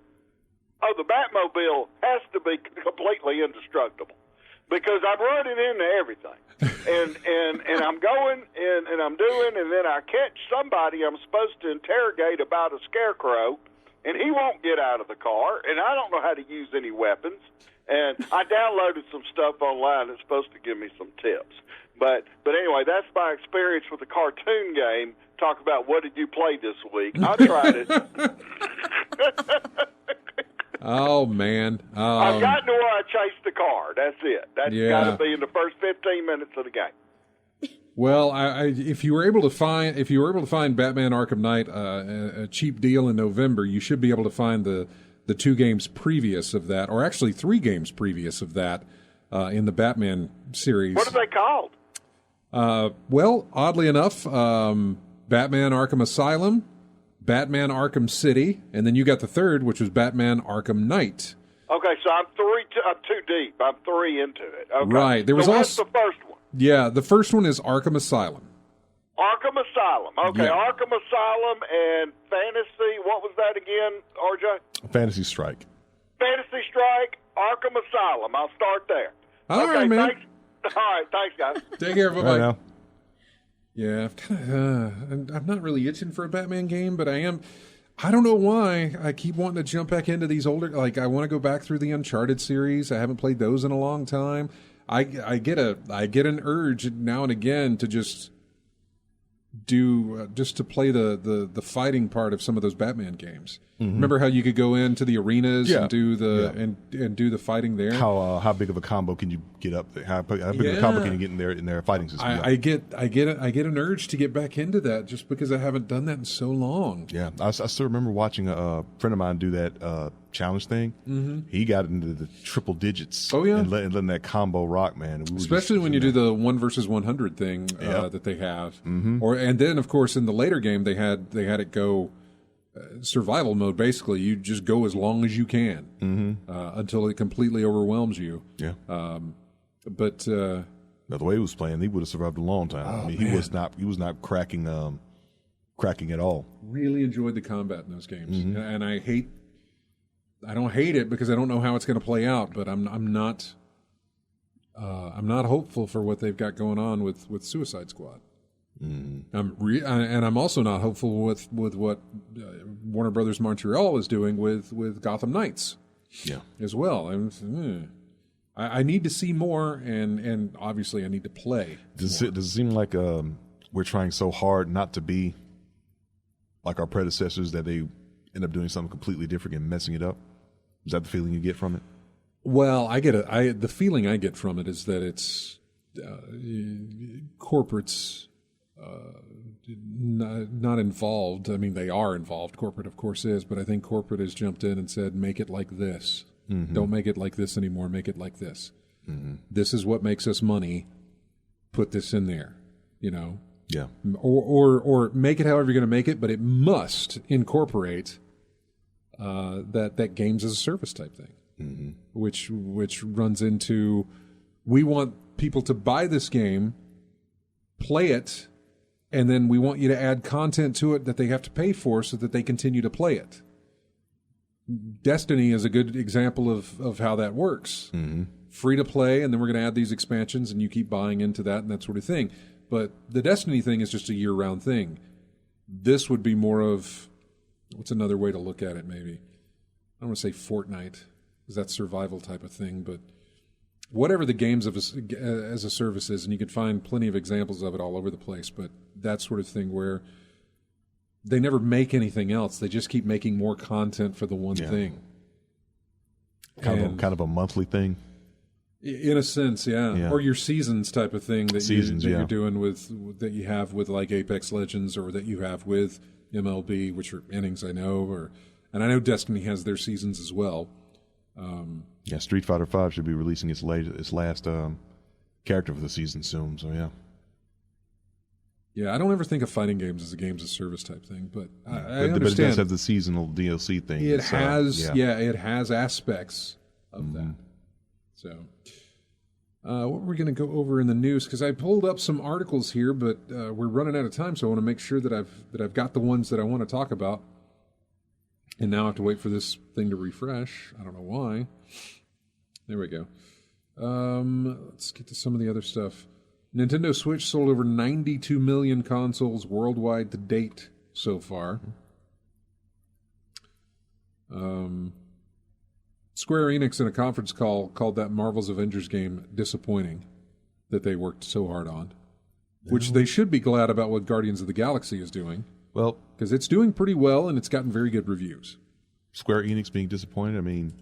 Oh, the Batmobile has to be completely indestructible because I'm running into everything. and I'm going and I'm doing, and then I catch somebody I'm supposed to interrogate about a scarecrow, and he won't get out of the car, and I don't know how to use any weapons. And I downloaded some stuff online that's supposed to give me some tips. But anyway, that's my experience with the cartoon game. Talk about what did you play this week. I tried it. Oh, man. I've gotten to where I chased the car. That's it. That's got to be in the first 15 minutes of the game. Well, if you were able to find Batman Arkham Knight a cheap deal in November, you should be able to find the 2 games previous of that, or actually 3 games previous of that, in the Batman series. What are they called? Well, oddly enough, Batman Arkham Asylum, Batman Arkham City, and then you got the third, which was Batman Arkham Knight. Okay, so I'm too deep. I'm 3 into it. Okay. Right. There was so also what's the first one? Yeah, the first one is Arkham Asylum. Arkham Asylum. Okay, Yeah. Arkham Asylum and Fantasy. What was that again, RJ? Fantasy Strike. Fantasy Strike, Arkham Asylum. I'll start there. All right, man. Thanks. All right, thanks, guys. Take care, bye-bye. Right now. Yeah, I'm not really itching for a Batman game, but I am. I don't know why. I keep wanting to jump back into these older. Like, I want to go back through the Uncharted series. I haven't played those in a long time. I get an urge now and again to just to play the fighting part of some of those Batman games. Mm-hmm. Remember how you could go into the arenas and do and do the fighting there? How big of a combo can you get up there? How big of a combo can you get in their fighting system? I get an urge to get back into that just because I haven't done that in so long. Yeah, I still remember watching a friend of mine do that challenge thing. Mm-hmm. He got into the triple digits. Oh yeah, and letting that combo rock, man. Especially when you do the 1 versus 100 thing that they have, and then of course in the later game they had it go survival mode. Basically, you just go as long as you can until it completely overwhelms you. Yeah. But the way he was playing, he would have survived a long time. I mean, he was not cracking at all. Really enjoyed the combat in those games, and I don't hate it because I don't know how it's going to play out, but I'm not hopeful for what they've got going on with Suicide Squad. I'm also not hopeful with what Warner Brothers Montreal is doing with Gotham Knights. Yeah, as well. I need to see more, and obviously I need to play. Does it seem like we're trying so hard not to be like our predecessors that they end up doing something completely different and messing it up? Is that the feeling you get from it? Well, the feeling I get from it is that it's corporates not involved. I mean, they are involved. Corporate, of course, is, but I think corporate has jumped in and said, make it like this. Mm-hmm. Don't make it like this anymore. Make it like this. Mm-hmm. This is what makes us money. Put this in there, Yeah. Or make it however you're going to make it, but it must incorporate that games as a service type thing, mm-hmm. which runs into, we want people to buy this game, play it, and then we want you to add content to it that they have to pay for so that they continue to play it. Destiny is a good example of how that works. Mm-hmm. Free to play, and then we're going to add these expansions, and you keep buying into that and that sort of thing. But the Destiny thing is just a year-round thing. This would be more of, what's another way to look at it maybe? I don't want to say Fortnite, because that's survival type of thing, but whatever the games as a service is, and you can find plenty of examples of it all over the place, but that sort of thing where they never make anything else. They just keep making more content for the one thing. Kind of a monthly thing? In a sense, yeah. Or your seasons type of thing that you're doing that you have with like Apex Legends, or that you have with MLB, which are innings, I know, and I know Destiny has their seasons as well. Street Fighter V should be releasing its last character for the season soon. So yeah. Yeah, I don't ever think of fighting games as a games as service type thing, but I understand. But it does have the seasonal DLC thing. It has aspects of that. So, what were we going to go over in the news? Because I pulled up some articles here, but we're running out of time, so I want to make sure that I've got the ones that I want to talk about. And now I have to wait for this thing to refresh. I don't know why. There we go. Let's get to some of the other stuff. Nintendo Switch sold over 92 million consoles worldwide to date so far. Square Enix in a conference call called that Marvel's Avengers game disappointing that they worked so hard on, which they should be glad about what Guardians of the Galaxy is doing. Well, because it's doing pretty well and it's gotten very good reviews. Square Enix being disappointed, I mean,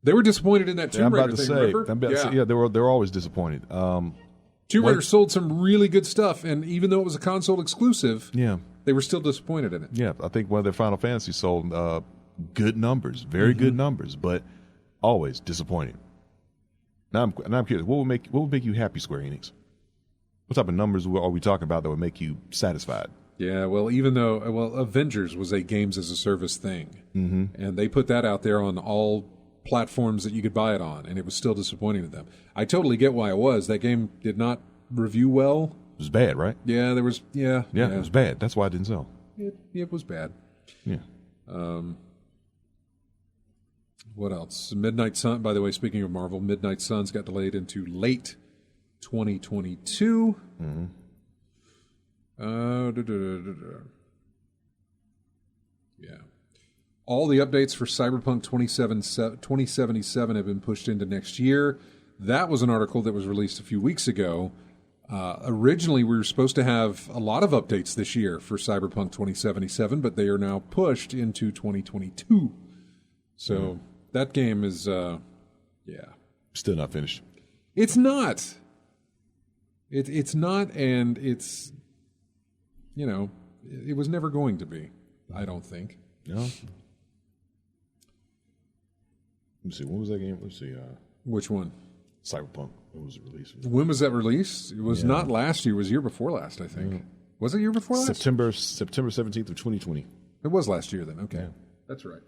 they were disappointed in that Tomb Raider thing. Remember? They're always disappointed. Tomb Raider sold some really good stuff, and even though it was a console exclusive, they were still disappointed in it. Yeah, I think one of their Final Fantasy sold good numbers, very good numbers, but always disappointing. Now I'm curious, what would make you happy, Square Enix? What type of numbers are we talking about that would make you satisfied? Yeah, well, Avengers was a games as a service thing, and they put that out there on all platforms that you could buy it on, and it was still disappointing to them. I totally get why it was. That game did not review well. It was bad, right? Yeah, there was. Yeah, it was bad. That's why it didn't sell. It was bad. Yeah. What else? Midnight Sun. By the way, speaking of Marvel, Midnight Suns got delayed into late 2022. Yeah. All the updates for Cyberpunk 2077 have been pushed into next year. That was an article that was released a few weeks ago. Originally, we were supposed to have a lot of updates this year for Cyberpunk 2077, but they are now pushed into 2022. So that game is, still not finished. It's not. It's not, and it's, it was never going to be, I don't think. No. Let me see. When was that game? Let's see. Which one? Cyberpunk. When was it released? When was that released? It was not last year. It was year before last, I think. Was it year before last? September 17th of 2020. It was last year then. Okay. Yeah. That's right.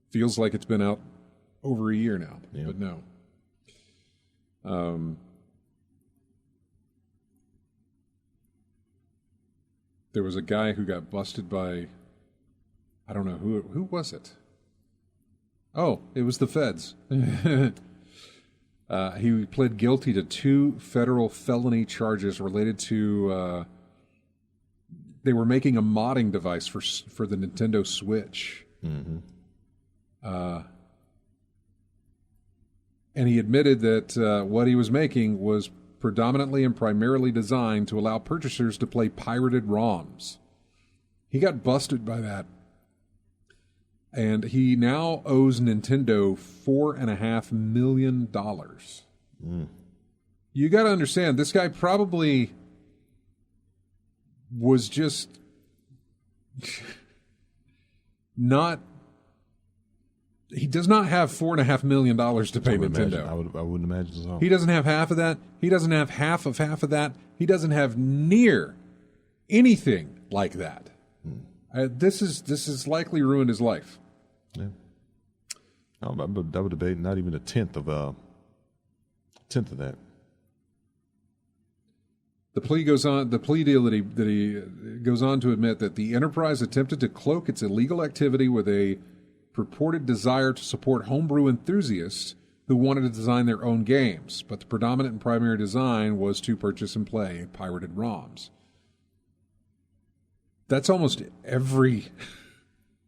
Feels like it's been out over a year now, but no. There was a guy who got busted by, I don't know, who was it? Oh, it was the feds. He pled guilty to 2 federal felony charges related to, they were making a modding device for the Nintendo Switch. And he admitted that what he was making was predominantly and primarily designed to allow purchasers to play pirated ROMs. He got busted by that. And he now owes Nintendo $4.5 million. You got to understand, this guy probably was just not. He does not have $4.5 million to pay Nintendo. I wouldn't imagine so. He doesn't have half of that. He doesn't have half of that. He doesn't have near anything like that. This is likely ruined his life. Yeah. I would debate not even a tenth of that. The plea goes on. The plea deal that he goes on to admit that the enterprise attempted to cloak its illegal activity with a purported desire to support homebrew enthusiasts who wanted to design their own games, but the predominant and primary design was to purchase and play pirated ROMs. That's almost every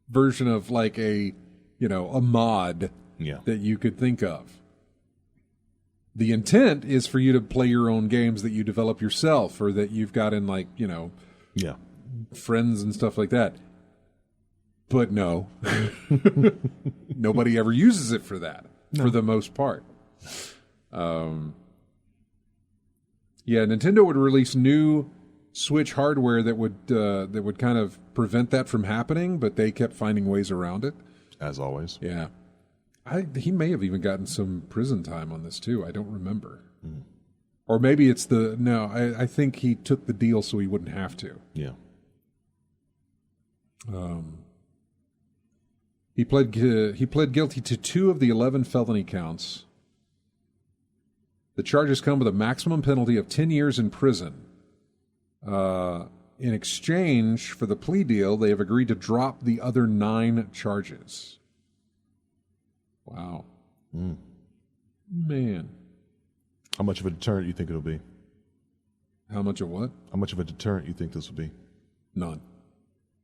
version of like a mod that you could think of. The intent is for you to play your own games that you develop yourself or that you've got in friends and stuff like that. But no, nobody ever uses it for that, for the most part. Nintendo would release new Switch hardware that would kind of prevent that from happening, but they kept finding ways around it. As always. Yeah. He may have even gotten some prison time on this, too. I don't remember. Or maybe it's I think he took the deal so he wouldn't have to. Yeah. He pled guilty to 2 of the 11 felony counts. The charges come with a maximum penalty of 10 years in prison. In exchange for the plea deal, they have agreed to drop the other 9 charges. Wow. Man. How much of a deterrent you think it'll be? How much of what? How much of a deterrent you think this will be? None.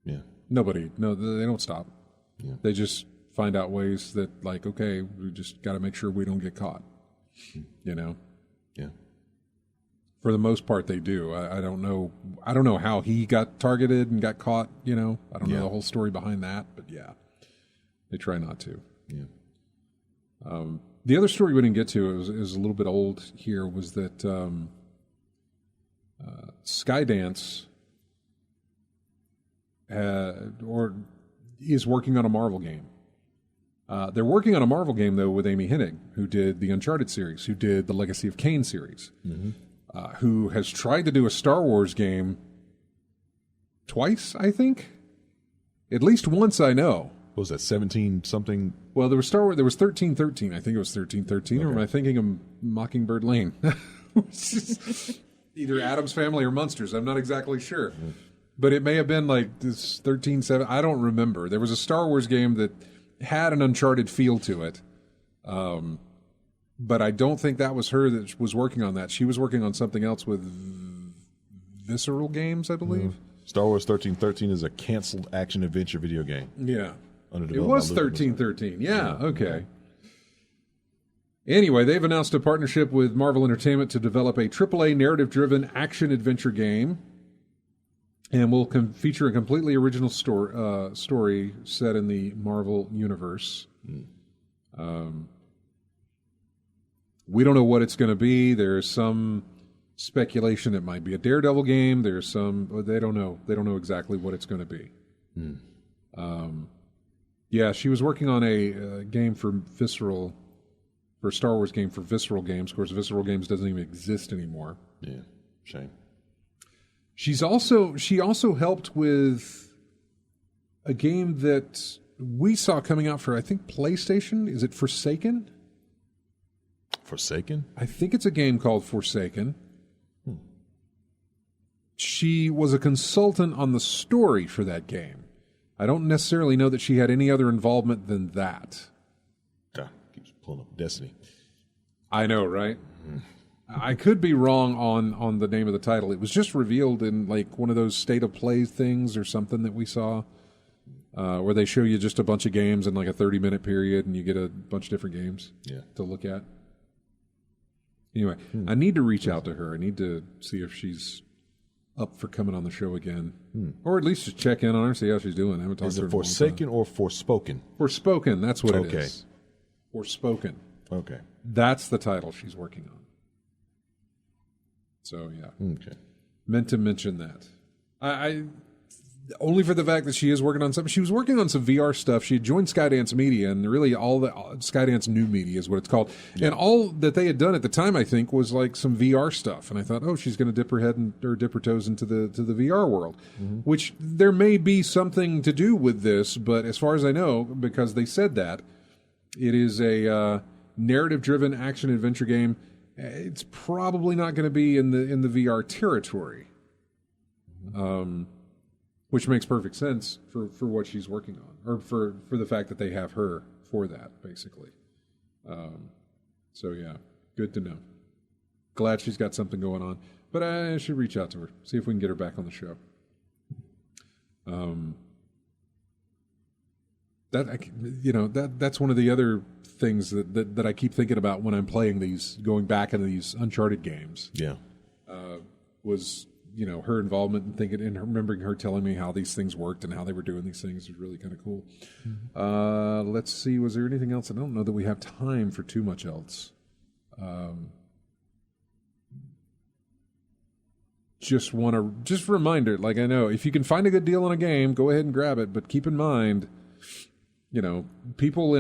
Yeah. No, they don't stop. Yeah. They just find out ways that, like, okay, we just got to make sure we don't get caught. Yeah. For the most part, they do. I don't know. I don't know how he got targeted and got caught. I don't know the whole story behind that, but they try not to. Yeah. The other story we didn't get to is a little bit old. Here was that Skydance is working on a Marvel game. They're working on a Marvel game, though, with Amy Hennig, who did the Uncharted series, who did the Legacy of Kain series, who has tried to do a Star Wars game twice, I think. At least once, I know. What was that, 17-something? Well, there was Star Wars. There was 1313. I think it was 1313. Okay. Or am I thinking of Mockingbird Lane? Either Addams Family or Munsters. I'm not exactly sure. But it may have been like this 13-7. I don't remember. There was a Star Wars game that had an Uncharted feel to it. But I don't think that was her that was working on that. She was working on something else with Visceral Games, I believe. Star Wars 1313 is a canceled action-adventure video game. Yeah. It was 1313. Yeah, okay. Anyway, they've announced a partnership with Marvel Entertainment to develop a AAA narrative-driven action-adventure game. And will feature a completely original story set in the Marvel universe. We don't know what it's going to be. There's some speculation it might be a Daredevil game. There's some, but they don't know. They don't know exactly what it's going to be. She was working on a game for Visceral, for a Star Wars game for Visceral Games. Of course, Visceral Games doesn't even exist anymore. Yeah, shame. She also helped with a game that we saw coming out for, I think, PlayStation. Is it Forsaken? Forsaken? I think it's a game called Forsaken. She was a consultant on the story for that game. I don't necessarily know that she had any other involvement than that. Keeps pulling up Destiny. I know, right? I could be wrong on the name of the title. It was just revealed in like one of those state of play things or something that we saw, where they show you just a bunch of games in like a 30-minute period, and you get a bunch of different games to look at. Anyway, I need to reach out to her. I need to see if she's up for coming on the show again, or at least just check in on her, see how she's doing. I haven't talked Is to her it in a long Forsaken time. or Forspoken? Forspoken, that's what it Okay. is. Forspoken. Okay. That's the title she's working on. So yeah, Okay. meant to mention that. I only for the fact that she is working on something. She was working on some VR stuff. She had joined Skydance Media, and really all the Skydance New Media is what it's called. Yeah. And all that they had done at the time, I think, was like some VR stuff. And I thought, oh, she's going to dip her head or dip her toes into the VR world, which there may be something to do with this. But as far as I know, because they said that, it is a narrative-driven action adventure game. It's probably not going to be in the VR territory. Which makes perfect sense for what she's working on, or for the fact that they have her for that, basically. So yeah, good to know. Glad she's got something going on, but I should reach out to her, see if we can get her back on the show. That's one of the other things that I keep thinking about when I'm playing these, going back into these Uncharted games. Yeah, was. Her involvement and thinking and remembering her telling me how these things worked and how they were doing these things is really kind of cool. Let's see. Was there anything else? I don't know that we have time for too much else. Just a reminder, like I know, if you can find a good deal on a game, go ahead and grab it. But keep in mind, people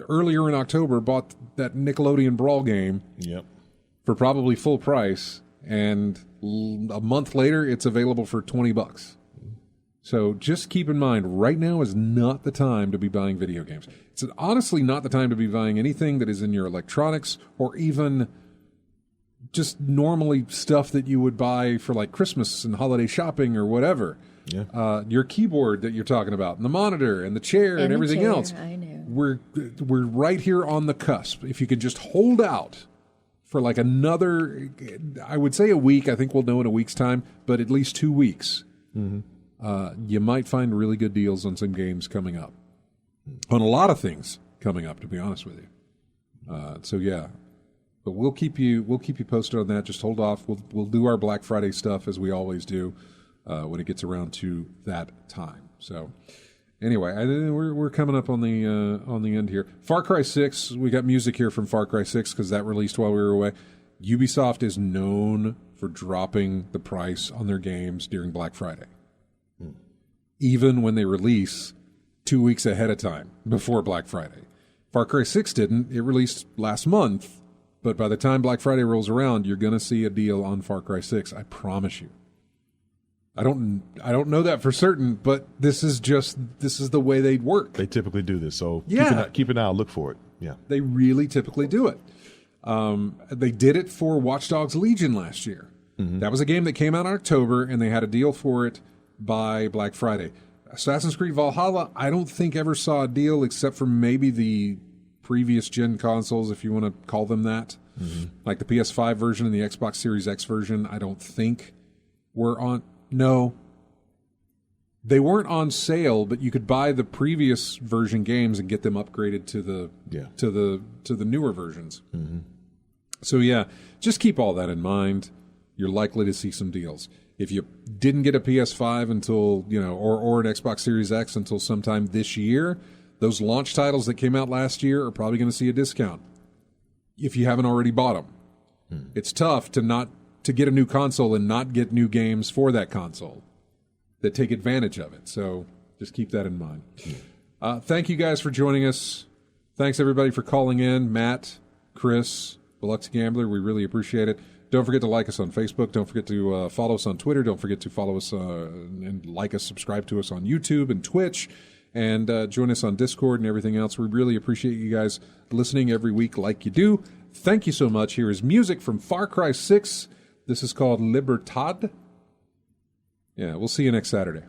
earlier in October bought that Nickelodeon Brawl game for probably full price. And a month later, it's available for $20. So just keep in mind, right now is not the time to be buying video games. It's honestly not the time to be buying anything that is in your electronics or even just normally stuff that you would buy for like Christmas and holiday shopping or whatever. Yeah. Your keyboard that you're talking about, and the monitor and the chair and everything else. I know. We're right here on the cusp. If you could just hold out for like another, I would say a week. I think we'll know in a week's time, but at least 2 weeks. You might find really good deals on some games coming up. On a lot of things coming up, to be honest with you. So yeah, but we'll keep you posted on that. Just hold off. We'll do our Black Friday stuff as we always do when it gets around to that time. So. Anyway, we're coming up on the end here. Far Cry 6, we got music here from Far Cry 6 because that released while we were away. Ubisoft is known for dropping the price on their games during Black Friday. Even when they release 2 weeks ahead of time, before Black Friday. Far Cry 6 didn't. It released last month, but by the time Black Friday rolls around, you're going to see a deal on Far Cry 6. I promise you. I don't know that for certain, but this is the way they work. They typically do this, so yeah. keep an eye out, look for it. Yeah, they really typically do it. They did it for Watch Dogs Legion last year. That was a game that came out in October, and they had a deal for it by Black Friday. Assassin's Creed Valhalla, I don't think ever saw a deal except for maybe the previous gen consoles, if you want to call them that, like the PS5 version and the Xbox Series X version. I don't think were on. No, they weren't on sale, but you could buy the previous version games and get them upgraded to the newer versions. So yeah, just keep all that in mind. You're likely to see some deals. If you didn't get a PS5 until or an Xbox Series X until sometime this year, those launch titles that came out last year are probably going to see a discount if you haven't already bought them. It's tough to get a new console and not get new games for that console that take advantage of it. So just keep that in mind. Thank you guys for joining us. Thanks everybody for calling in. Matt, Chris, Biloxi Gambler, we really appreciate it. Don't forget to like us on Facebook. Don't forget to follow us on Twitter. Don't forget to follow us and like us, subscribe to us on YouTube and Twitch, and join us on Discord and everything else. We really appreciate you guys listening every week like you do. Thank you so much. Here is music from Far Cry 6. This is called Libertad. Yeah, we'll see you next Saturday.